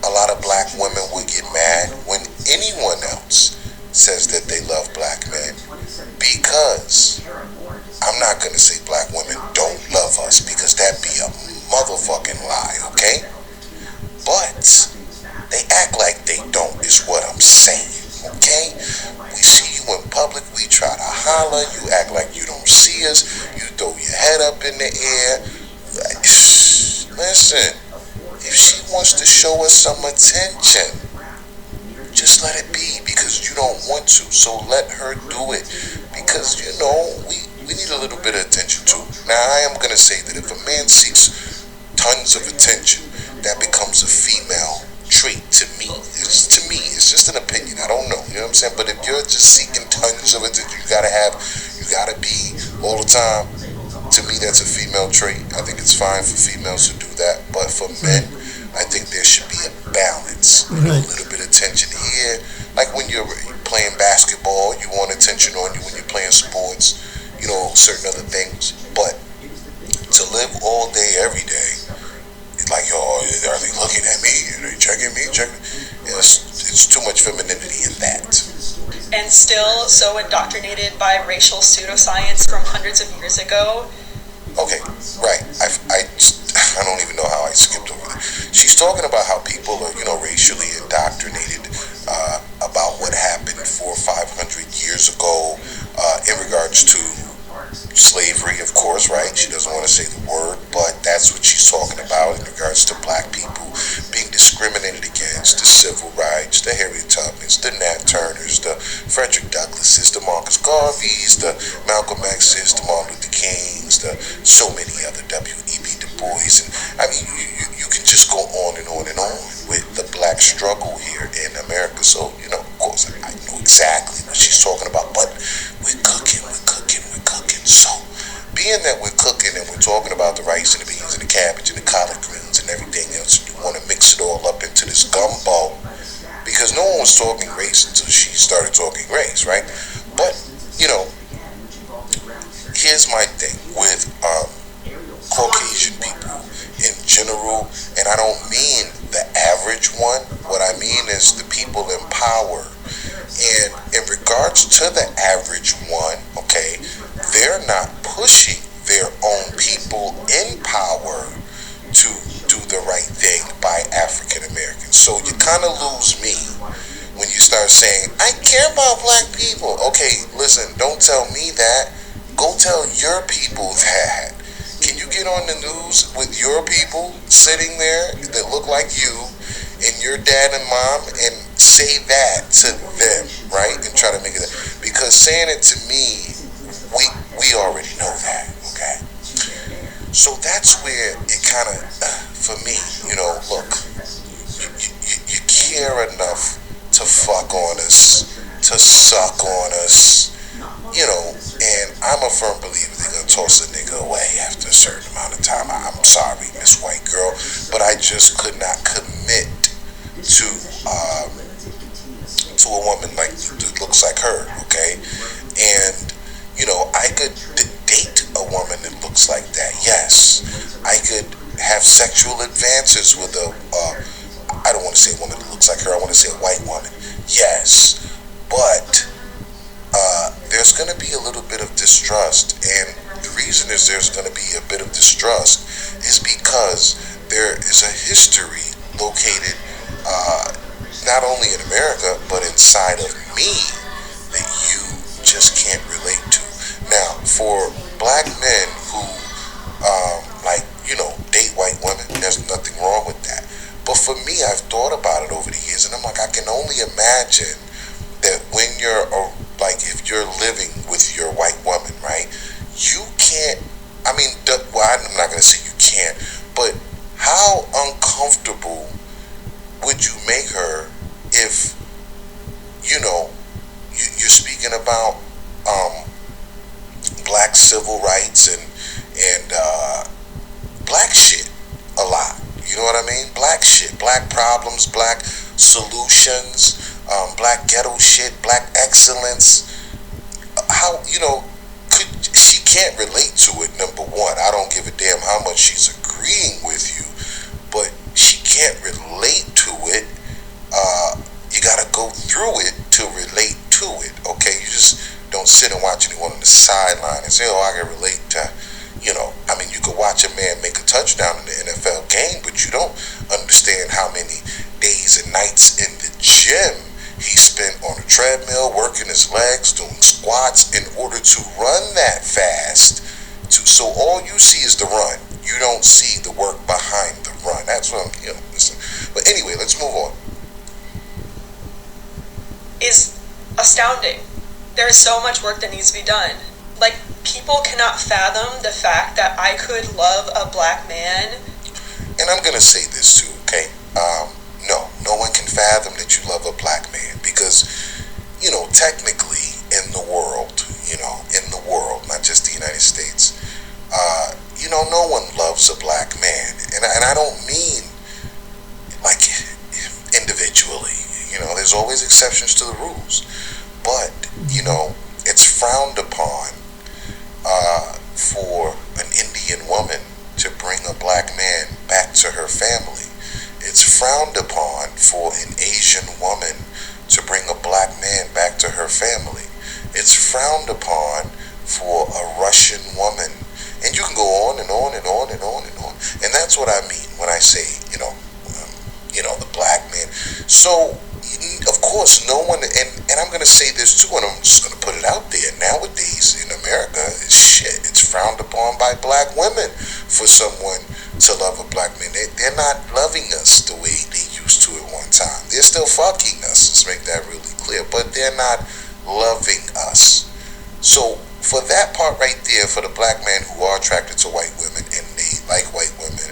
Speaker 11: a lot of black women would get mad when anyone else says that they love black men, because I'm not going to say black women don't love us, because that'd be a motherfucking lie, okay? But they act like they don't is what I'm saying, okay? We see you in public, we try to holler, you act like you don't see us, you throw your head up in the air. Listen, if she wants to show us some attention, just let it be, because you don't want to. So let her do it, because we need a little bit of attention too. Now I am gonna say that if a man seeks tons of attention, that becomes a female trait to me. It's just an opinion. I don't know. You know what I'm saying? But if you're just seeking tons of attention, you gotta be all the time. To me, that's a female trait. I think it's fine for females to do that, but for men, I think there should be a balance. A little bit of attention here. Like when you're playing basketball, you want attention on you. When you're playing sports, certain other things. But to live all day, every day, like, are they looking at me? Are they checking me? It's too much femininity in that.
Speaker 12: And still so indoctrinated by racial pseudoscience from hundreds of years ago.
Speaker 11: Okay, right. I don't even know how I skipped over that. She's talking about how people are, racially indoctrinated about what happened 400 or 500 years ago in regards to slavery, of course, right? She doesn't want to say the word, but that's what she's talking about in regards to black people being discriminated against, the civil rights, the Harriet Tubmans, the Nat Turners, the Frederick Douglasses, the Marcus Garveys, the Malcolm X's, the Martin Luther Kings, the so many other W.E.B. Du Bois. And I mean, you can just go on and on and on with the black struggle here in America. So, of course, I know exactly what she's talking about, but we're cooking. So, being that we're cooking and we're talking about the rice and the beans and the cabbage and the collard greens and everything else, you want to mix it all up into this gumbo, because no one was talking race until she started talking race, right? But, here's my thing with Caucasian people in general, and I don't mean the average one. What I mean is the people in power. And in regards to the average one, okay, they're not pushing their own people in power to do the right thing by African Americans. So you kind of lose me when you start saying, I care about black people. Okay, listen, don't tell me that. Go tell your people that. Can you get on the news with your people sitting there that look like you and your dad and mom and say that to them, right? And try to make it that. Because saying it to me, we already know that, okay? So that's where it kind of, for me, look, you care enough to fuck on us, to suck on us, and I'm a firm believer they're going to toss a nigga away after a certain amount of time. I'm sorry, Miss White Girl, but I just could not commit to a woman like that looks like her, okay? And I could date a woman that looks like that. Yes, I could have sexual advances with I don't want to say a woman that looks like her. I want to say a white woman. Yes, but there's going to be a little bit of distrust, and the reason is there's going to be a bit of distrust is because there is a history located not only in America but inside of me that you just can't relate to. Now, for black men who date white women, there's nothing wrong with that. But for me, I've thought about it over the years, and I'm like, I can only imagine that when you're if you're living with your white woman, right, you can't, I'm not going to say you can't, but how uncomfortable would you make her if, you're speaking about black civil rights and black shit a lot. You know what I mean? Black shit, black problems, black solutions, black ghetto shit, black excellence. How, she can't relate to it, number one. I don't give a damn how much she's agreeing with you, but she can't relate to it. You gotta go through it to relate to it, okay? You just don't sit and watch anyone on the sideline and say, I can relate to, you could watch a man make a touchdown in the NFL game, but you don't understand how many days and nights in the gym he spent on a treadmill, working his legs, doing squats in order to run that fast. So all you see is the run. You don't see the work behind the run. That's what I'm,
Speaker 12: astounding. There is so much work that needs to be done. Like, people cannot fathom the fact that I could love a black man.
Speaker 11: And I'm gonna say this too, okay? No one can fathom that you love a black man because, technically in the world, not just the United States, no one loves a black man. And I don't mean like individually, there's always exceptions to the rules. But, it's frowned upon for an Indian woman to bring a black man back to her family. It's frowned upon for an Asian woman to bring a black man back to her family. It's frowned upon for a Russian woman. And you can go on and on and on and on and on. And that's what I mean when I say, the black man. So, of course, no one, and I'm going to say this too, and I'm just going to put it out there. Nowadays in America, it's frowned upon by black women for someone to love a black man. They're not loving us the way they used to at one time. They're still fucking us, let's make that really clear, but they're not loving us. So for that part right there, for the black men who are attracted to white women and they like white women,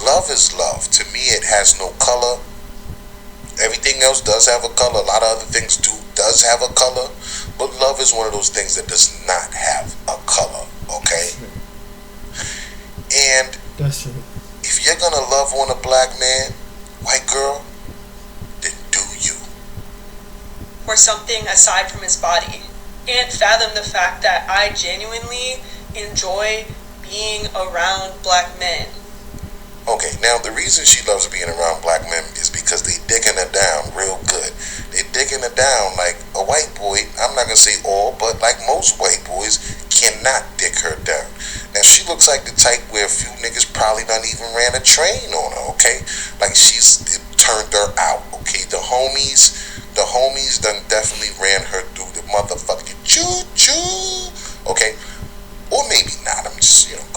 Speaker 11: love is love. To me, it has no color. Everything else does have a color. A lot of other things does have a color. But love is one of those things that does not have a color. Okay? And
Speaker 1: that's true.
Speaker 11: If you're gonna love on a black man, white girl, then do you.
Speaker 12: Or something aside from his body. Can't fathom the fact that I genuinely enjoy being around black men.
Speaker 11: Okay, now the reason she loves being around black men is because they digging her down real good. They digging her down like a white boy, I'm not gonna say all, but like most white boys cannot dig her down. Now she looks like the type where a few niggas probably done even ran a train on her, okay? Like it turned her out, okay? The homies done definitely ran her through the motherfucking choo-choo, okay? Or maybe not,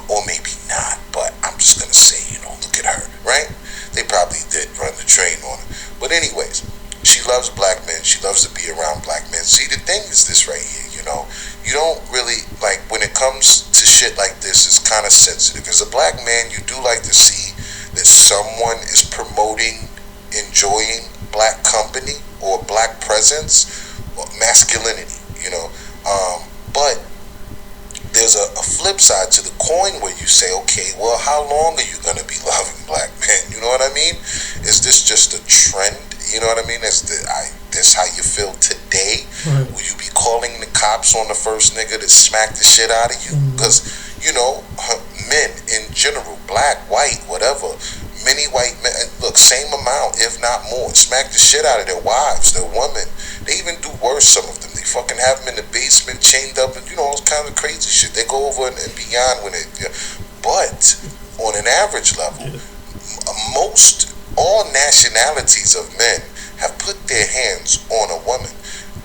Speaker 11: or maybe not, but I'm just gonna say, look at her, right? They probably did run the train on her. But anyways, she loves black men, she loves to be around black men. See, the thing is this right here, you don't really, like, when it comes to shit like this, it's kind of sensitive. As a black man, you do like to see that someone is promoting, enjoying black company or black presence or masculinity, but there's a flip side to the coin where you say, okay, well, how long are you going to be loving black men? You know what I mean? Is this just a trend? You know what I mean? Is this how you feel today?
Speaker 1: Right.
Speaker 11: Will you be calling the cops on the first nigga that smacked the shit out of you? Because, men in general, black, white, whatever, many white men, look, same amount, if not more, smack the shit out of their wives, their women. They even do worse, some of them. They fucking have them in the basement, chained up, and all kinds of crazy shit. They go over and beyond when it. But on an average level, all nationalities of men have put their hands on a woman.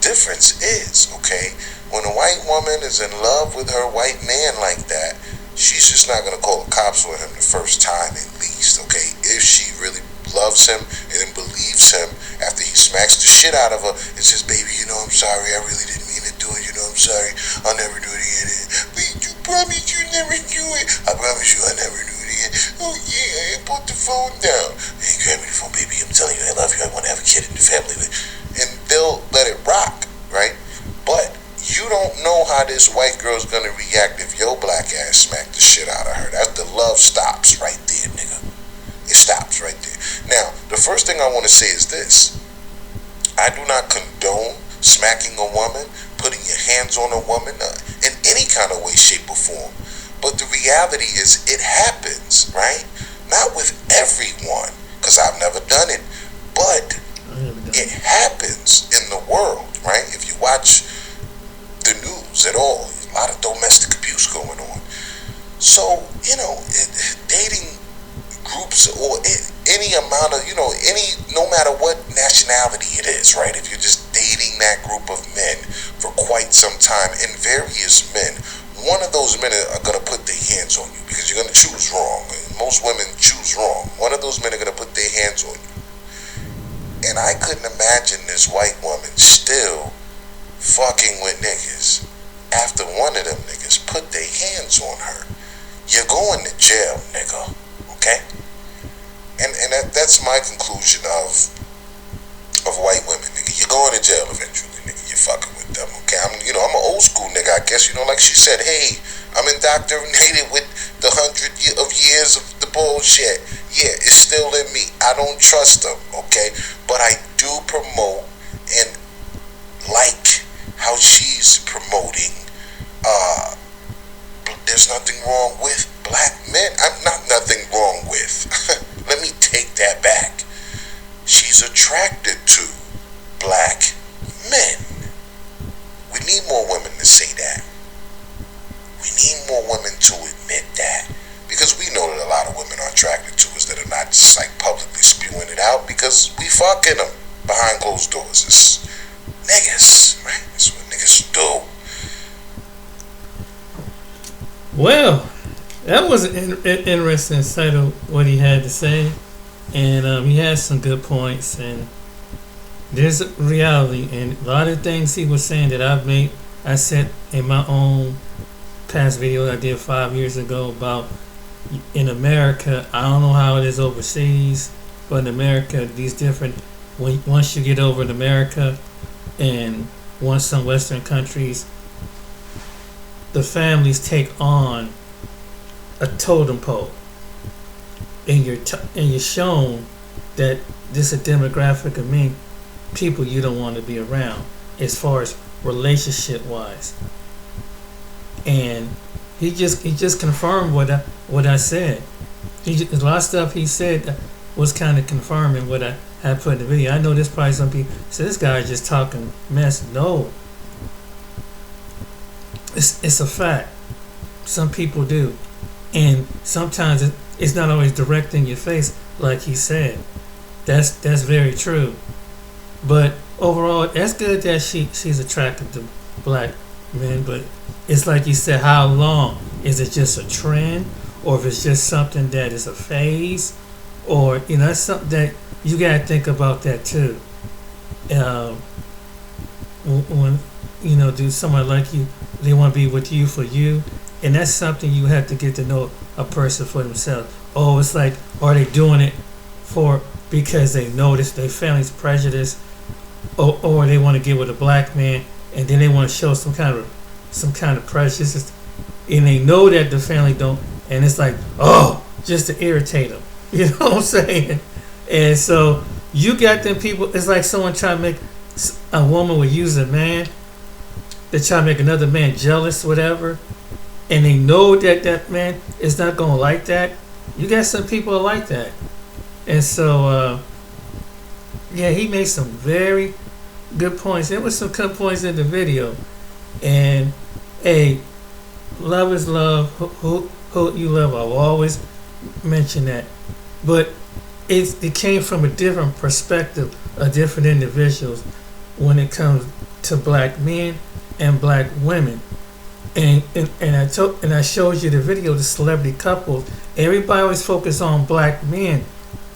Speaker 11: Difference is, okay, when a white woman is in love with her white man like that, she's just not gonna call the cops on him the first time, at least, okay? If she really loves him and believes him after he smacks the shit out of her and says, baby, I'm sorry, I really didn't mean to do it, I'm sorry, I'll never do it again. But you promise you never do it. I promise you I'll never do it again. Oh yeah, I put the phone down. Hey, grab me the phone, baby, I'm telling you I love you, I want to have a kid in the family. And they'll let it rock, right? But you don't know how this white girl's gonna react if your black ass smack the shit out of her. The love stops right there, nigga. It stops right there. Now, the first thing I want to say is this. I do not condone smacking a woman, putting your hands on a woman in any kind of way, shape, or form. But the reality is it happens, right? Not with everyone, because I've never done it, but it happens in the world, right? If you watch the news at all, a lot of domestic abuse going on. So, dating groups or any amount of, no matter what nationality it is, right? If you're just dating that group of men for quite some time, and various men, one of those men are going to put their hands on you because you're going to choose wrong. Most women choose wrong. One of those men are going to put their hands on you. And I couldn't imagine this white woman still fucking with niggas after one of them niggas put their hands on her, you're going to jail, nigga. Okay? And that's my conclusion of white women, nigga. You're going to jail eventually, nigga. You're fucking with them, okay? I'm an old school nigga, I guess. Like she said, hey, I'm indoctrinated with the 100 of years of the bullshit. Yeah, it's still in me. I don't trust them, okay? But I do promote and like how she's promoting. There's nothing wrong with black men. I'm not nothing wrong with. Let me take that back. She's attracted to black men. We need more women to say that. We need more women to admit that. Because we know that a lot of women are attracted to us that are not just like publicly spewing it out because we fucking them behind closed doors. It's niggas, right? That's what niggas do.
Speaker 1: Well, that was an interesting side of what he had to say, and he had some good points, and there's a reality, and a lot of things he was saying that I said in my own past video I did 5 years ago about in America. I don't know how it is overseas, but in America, these different, once you get over in America and once some Western countries, the families take on a totem pole, and you're shown that this is a demographic of people you don't want to be around as far as relationship wise. And he just confirmed what I said. A lot of stuff he said was kind of confirming what I had put in the video. I know there's probably some people say this guy is just talking mess. No, it's a fact. Some people do, and sometimes it's not always direct in your face, like he said. That's very true. But overall, that's good that she's attracted to black men. But it's like you said, how long? Is it just a trend, or if it's just something that is a phase, or that's something that you gotta think about that too. When do someone like you, they want to be with you for you, and that's something you have to get to know a person for themselves. Oh, it's like, are they doing it because they notice their family's prejudice, or they want to get with a black man, and then they want to show some kind of prejudice, and they know that the family don't, and it's like, just to irritate them. You know what I'm saying? And so you got them people. It's like someone trying to make a woman would use a man. They try to make another man jealous, whatever, and they know that man is not gonna like that. You got some people like that, and so he made some very good points. There was some good points in the video, and hey, love is love. Who you love, I'll always mention that, but it came from a different perspective of different individuals when it comes to black men and black women, and I showed you the video, the celebrity couples. Everybody always focus on black men,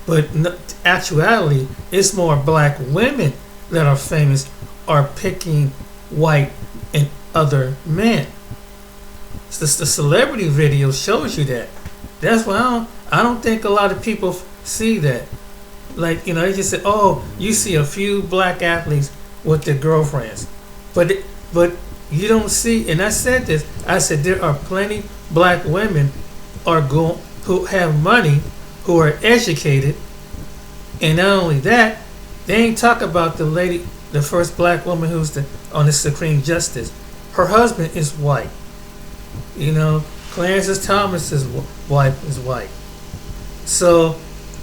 Speaker 1: but in actuality, it's more black women that are famous are picking white and other men. The celebrity video shows you that. That's why I don't think a lot of people see that. Like, they just say, oh, you see a few black athletes with their girlfriends, but you don't see. And I said this. I said there are plenty black women who have money, who are educated, and not only that, they ain't talk about the lady, the first black woman who's on the Supreme Justice. Her husband is white. Clarence Thomas's wife is white. So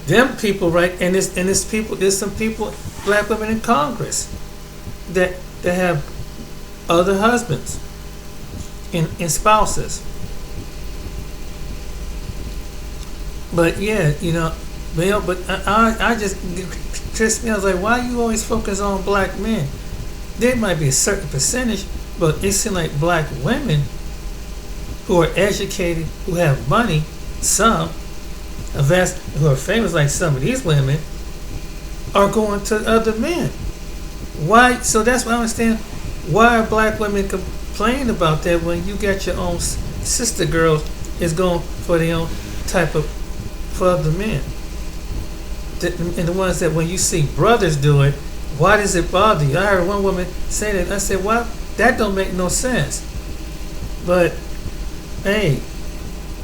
Speaker 1: them people, right? And there's some people, black women in Congress that have other husbands and spouses. But yeah, but I just trips me. I was like, why you always focus on black men? There might be a certain percentage, but it seems like black women who are educated, who have money, who are famous, like some of these women, are going to other men. Why? So that's why I understand why are black women complain about that when you got your own sister girls is going for their own type of for other men? And the ones that when you see brothers do it, why does it bother you? I heard one woman say that. I said, well, that don't make no sense. But hey,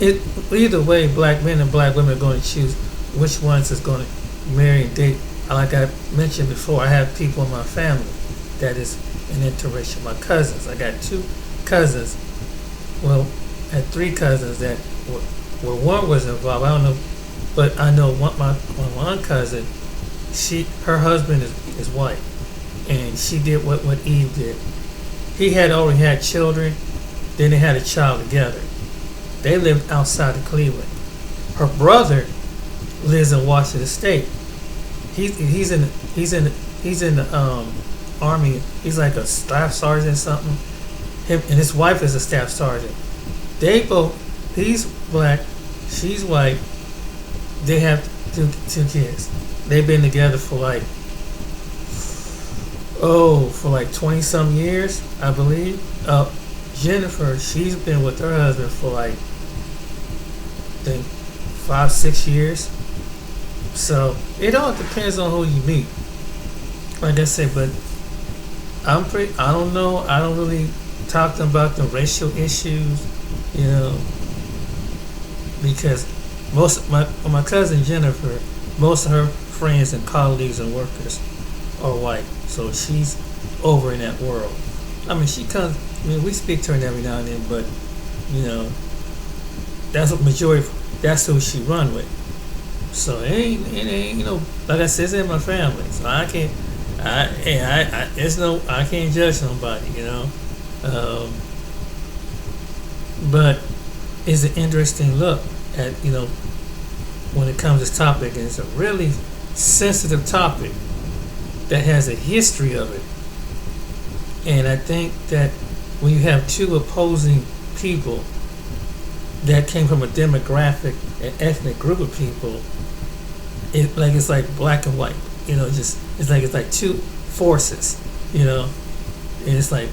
Speaker 1: either way, black men and black women are going to choose which ones is going to marry and date. Like I mentioned before, I have people in my family that is an interracial. My cousins, I got 2 cousins. Well, I had 3 cousins that were one was involved. I don't know, but I know one cousin. Her husband is white, and she did what Eve did. He had already had children. Then they had a child together. They lived outside of Cleveland. Her brother lives in Washington State. He's in the army. He's like a staff sergeant or something. Him and his wife is a staff sergeant. They both. He's black. She's white. They have two kids. They've been together for like 20 some years, I believe. Jennifer, she's been with her husband for like I think 5-6 years. So it all depends on who you meet. Like I said, but I don't know. I don't really talk to them about the racial issues, because most of my cousin Jennifer, most of her friends and colleagues and workers are white, so she's over in that world. I mean, she comes. I mean, we speak to her every now and then, but that's what majority. That's who she run with. So it ain't like I said, it's in my family, so I can't. I can't judge somebody, but it's an interesting look at when it comes to this topic, and it's a really sensitive topic that has a history of it. And I think that when you have 2 opposing people that came from a demographic and ethnic group of people, it's like black and white. It's like 2 forces, and it's like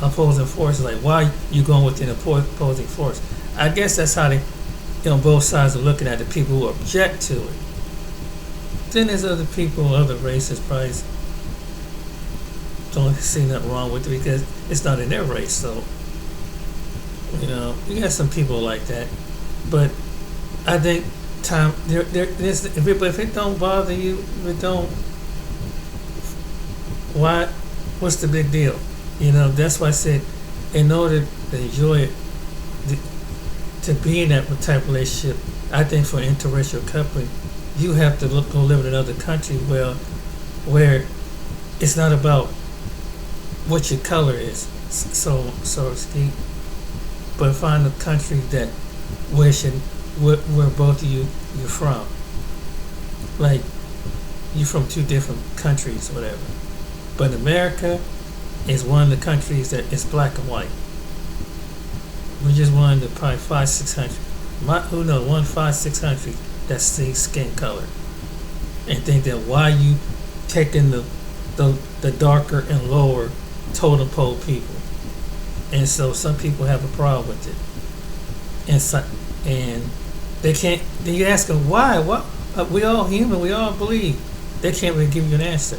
Speaker 1: opposing forces. Like, why you going with an opposing force? I guess that's how they, both sides are looking at the people who object to it. Then there's other people, other races probably don't see nothing wrong with it because it's not in their race. So, you got some people like that. But I think if it don't bother you, if it don't, what's the big deal? That's why I said, in order to enjoy it, to be in that type of relationship, I think for an interracial couple, you have to go live in another country where it's not about what your color is, so to speak, but find a country that where both of you're from. Like, you're from 2 different countries, whatever. But America is one of the countries that is black and white. We're just one of the probably 5-6 countries. 5-6 countries that see skin color, and think that why you taking the darker and lower totem pole people, and so some people have a problem with it, and they can't. You ask them why? What? We all human. We all believe. They can't really give you an answer.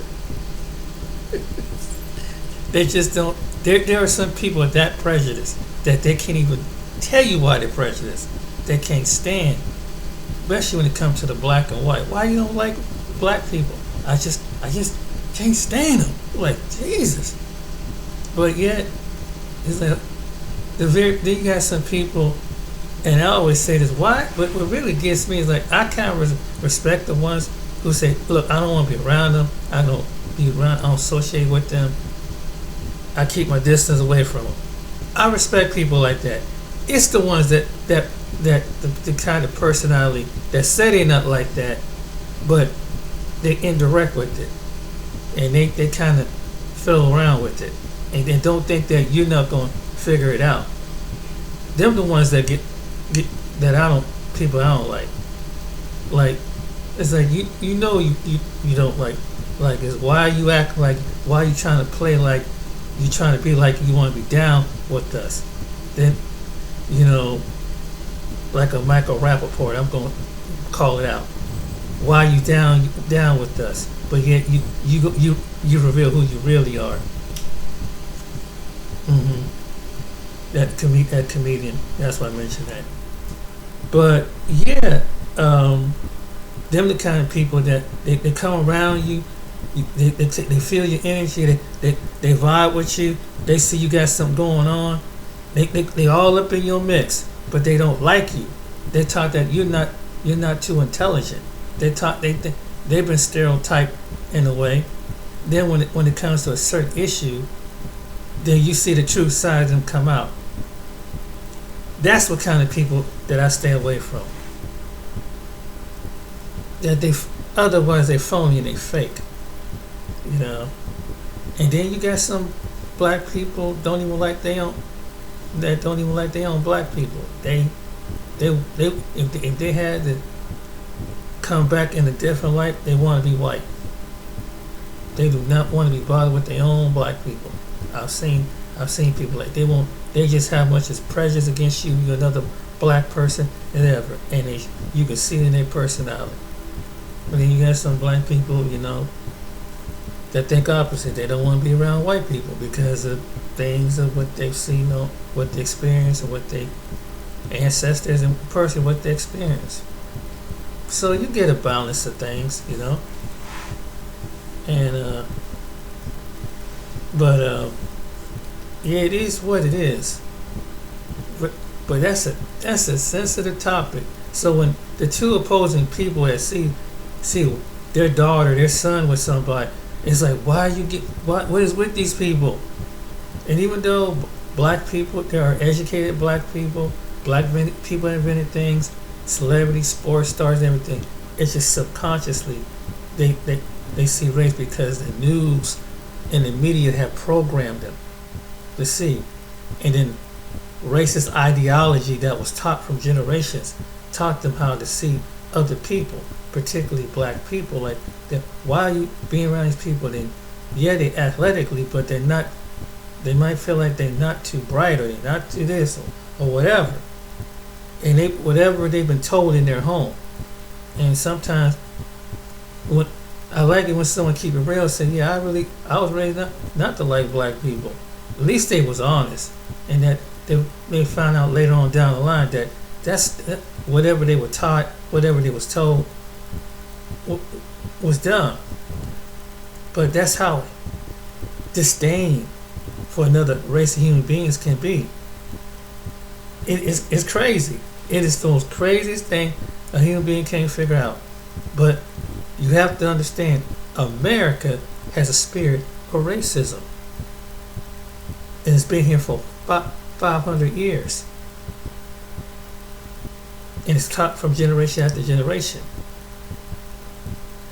Speaker 1: They just don't. There are some people with that prejudice that they can't even tell you why they're prejudiced. They can't stand, especially when it comes to the black and white. Why you don't like black people? I just can't stand them. Like, Jesus. But yet, it's like then you got some people, and I always say this. Why? But what really gets me is like I kind of respect the ones who say, "Look, I don't want to be around them. I don't associate with them. I keep my distance away from them." I respect people like that. It's the ones that the kind of personality that say they're not like that, but they indirect with it, and they kind of fiddle around with it, and they don't think that you're not going to figure it out. Them the ones that get that people I don't like. Like, it's like you don't like is why you act like, why you trying to play like you trying to be like you want to be down with us, then you know, like a Michael Rappaport, I'm going to call it out. Why you down with us, but yet you reveal who you really are. That comedian. That's why I mentioned that. But yeah, them the kind of people that they come around you. They feel your energy. They vibe with you. They see you got something going on. They all up in your mix, but they don't like you. They talk that you're not too intelligent. They've been stereotyped in a way. Then when it comes to a certain issue, then you see the true side of them come out. That's what kind of people that I stay away from. That otherwise they phony and they fake, you know. And then you got some black people don't even like their own black people. They if they had to come back in a different light, they want to be white. They do not want to be bothered with their own black people. I've seen people like they just have much as prejudice against you. You're another black person and ever, and you can see it in their personality. But then you got some black people, you know, that think opposite. They don't want to be around white people because of things of what they've seen, or what they experience, or what they ancestors and person what they experience. So you get a balance of things, you know. And yeah, it is what it is. But that's a sensitive topic. So when the two opposing people that see their daughter, their son with somebody, it's like, what is with these people? And even though black people, there are educated black people, people invented things, celebrities, sports stars, everything. It's just subconsciously they see race because the news and the media have programmed them to see. And then racist ideology that was taught from generations taught them how to see other people, particularly black people. Like, why are you being around these people? Then, yeah, they athletically, but they're not. They might feel like they're not too bright, or they're not too this, or whatever. And whatever they've been told in their home. And sometimes, I like it when someone keep it real and say, yeah, I was raised not to like black people. At least they was honest, and that they found out later on down the line that that's whatever they were taught, whatever they was told was done. But that's how disdain for another race of human beings can be. It's crazy. It is the most craziest thing a human being can't figure out. But you have to understand, America has a spirit of racism. And it's been here for 500 years. And it's taught from generation after generation.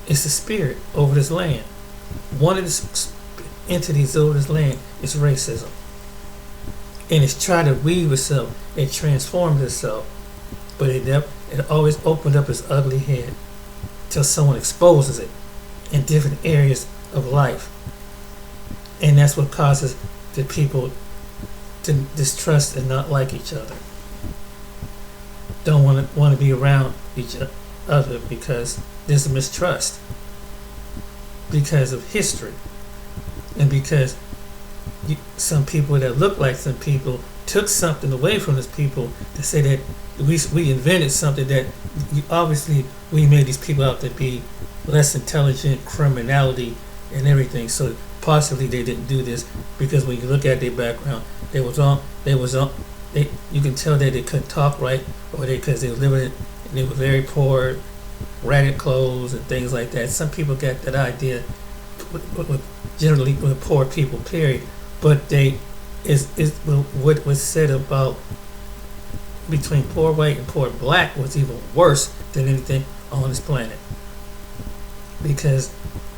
Speaker 1: It's the spirit over this land. One of the entities over this land is racism. And it's trying to weave itself and transform itself. But it always opened up its ugly head till someone exposes it in different areas of life. And that's what causes the people to distrust and not like each other. Don't want to be around each other because there's a mistrust. Because of history. And because some people that look like some people took something away from those people to say that we invented something that obviously we made these people out to be less intelligent, criminality and everything. So possibly they didn't do this because when you look at their background, you can tell that they couldn't talk right, or because they were very poor, ragged clothes and things like that. Some people get that idea generally with poor people, period. But what was said about between poor white and poor black was even worse than anything on this planet, because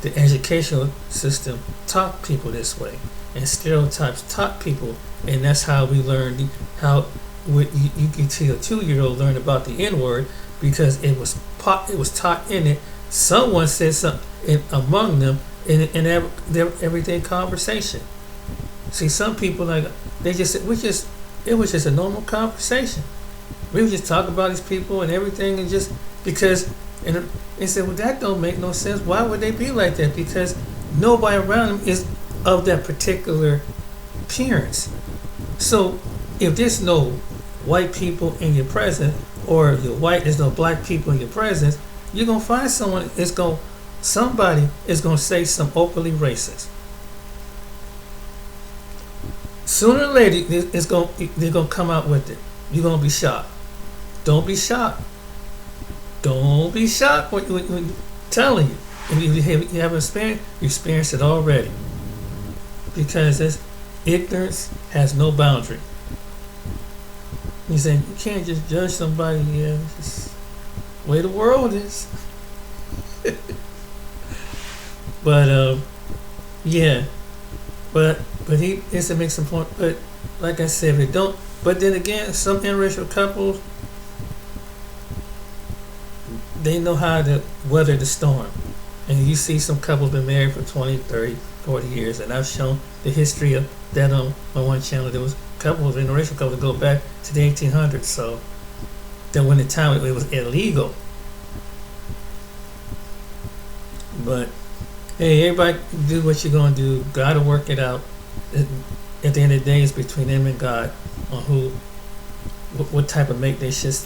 Speaker 1: the educational system taught people this way, and stereotypes taught people, and that's how we learned you can see a 2-year-old learn about the N-word because it was taught in it. Someone said something among them in their everyday conversation. See, some people like they just it was just a normal conversation. We would just talk about these people and everything, and just because and they said, well, that don't make no sense. Why would they be like that? Because nobody around them is of that particular appearance. So if there's no white people in your presence, or there's no black people in your presence, you're gonna find somebody is gonna say some openly racist. Sooner or later, they're gonna come out with it. You're gonna be shocked. Don't be shocked. Don't be shocked when I'm telling you. And you have experience, you experienced it already. Because ignorance has no boundary. You say you can't just judge somebody. Yeah, it's just the way the world is. But yeah, but he is to make some point. But like I said, they don't. But then again, some interracial couples, they know how to weather the storm. And you see some couples been married for 20, 30, 40 years, and I've shown the history of that on my one channel. There was couples, interracial couples, go back to the 1800s. So that when the time it was illegal. But hey, everybody do what you're gonna do. Gotta work it out. At the end of the day, it's between them and God on what type of mate they should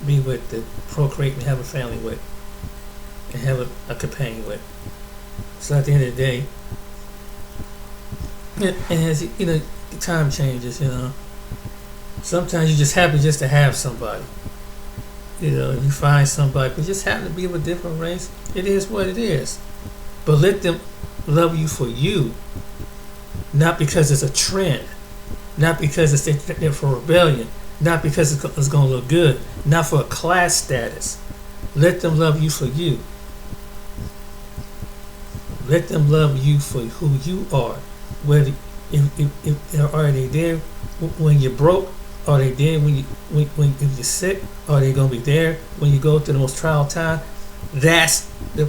Speaker 1: be with, to procreate and have a family with, and have a companion with. So at the end of the day, and as you know, time changes. You know, sometimes you're just happy just to have somebody. You know, you find somebody, but just happen to be of a different race. It is what it is. But let them love you for you, not because it's a trend, not because it's there for rebellion, not because it's going to look good, not for a class status. Let them love you for you. Let them love you for who you are. Whether if are they there when you're broke? Are they there when if you're sick? Are they going to be there when you go through the most trial time? That's the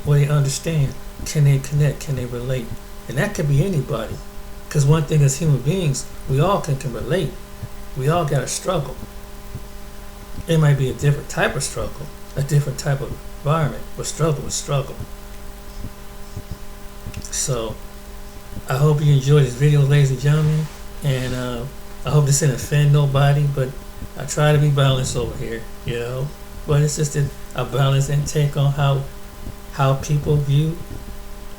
Speaker 1: where they understand. Can they connect? Can they relate? And that could be anybody. Because one thing as human beings, we all can relate. We all got to struggle. It might be a different type of struggle, a different type of environment, but struggle is struggle. So, I hope you enjoyed this video, ladies and gentlemen, and I hope this didn't offend nobody, but I try to be balanced over here, you know. But it's just a balanced intake on how people view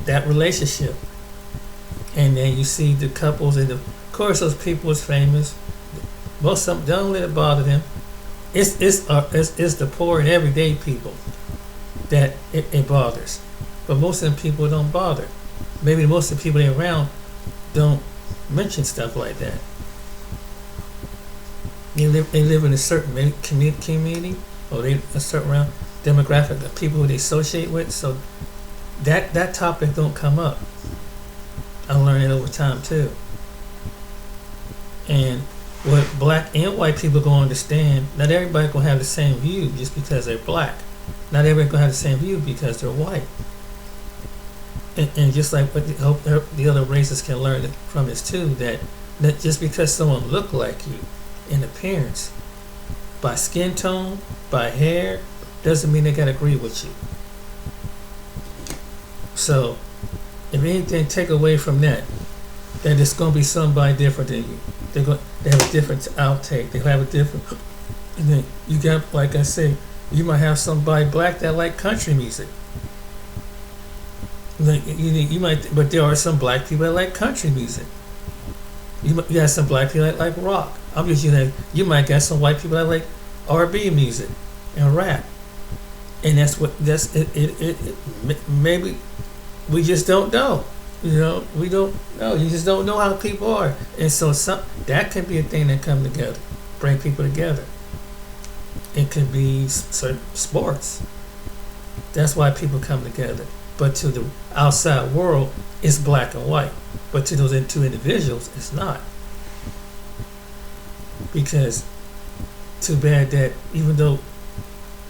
Speaker 1: that relationship. And then you see the couples, and of course those people is famous. Most of them don't let it bother them. It's the poor and everyday people that it bothers. But most of them people don't bother. Maybe most of the people they're around don't mention stuff like that. They live in a certain community, or they a certain around demographic of people who they associate with. So that topic don't come up. I learned it over time too. And what black and white people gonna understand, not everybody gonna have the same view just because they're black. Not everybody gonna have the same view because they're white. And just like what the other races can learn from this too, that just because someone look like you in appearance, by skin tone, by hair, doesn't mean they gotta agree with you. So, if anything, take away from that it's gonna be somebody different than you. They have a different outtake. They have a different. And then you got, like I say, you might have somebody black that like country music. Like you might, but there are some black people that like country music. You got some black people that like rock. I'm just you might got some white people that like R&B music and rap, and that's it. Maybe we just don't know. You know, we don't know. You just don't know how people are, and so that could be a thing that come together, bring people together. It could be certain sports. That's why people come together. But to the outside world, it's black and white. But to those two individuals, it's not. Because too bad that even though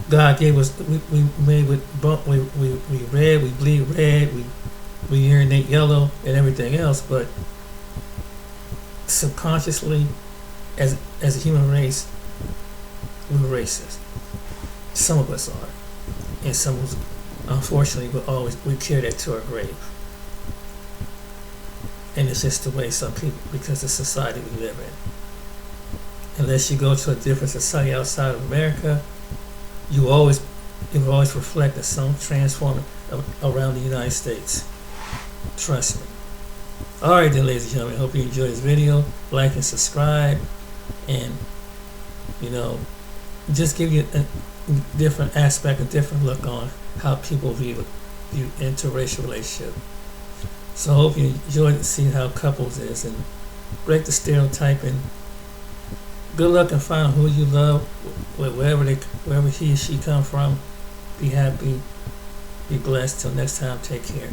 Speaker 1: God gave us, we made with we red, we bleed red, we urinate yellow and everything else, but subconsciously, as a human race, we're racist. Some of us are, and some of us, unfortunately, we carry that to our grave. And it's just the way some people, because of the society we live in. Unless you go to a different society outside of America, you will always reflect that some transforming around the United States. Trust me. Alright then, ladies and gentlemen, hope you enjoyed this video. Like and subscribe, and just give you a different aspect, a different look on how people view interracial relationship. So I hope you enjoyed seeing how couples is and break the stereotype, and good luck and find who you love, wherever he or she come from. Be happy, be blessed. Till next time, take care.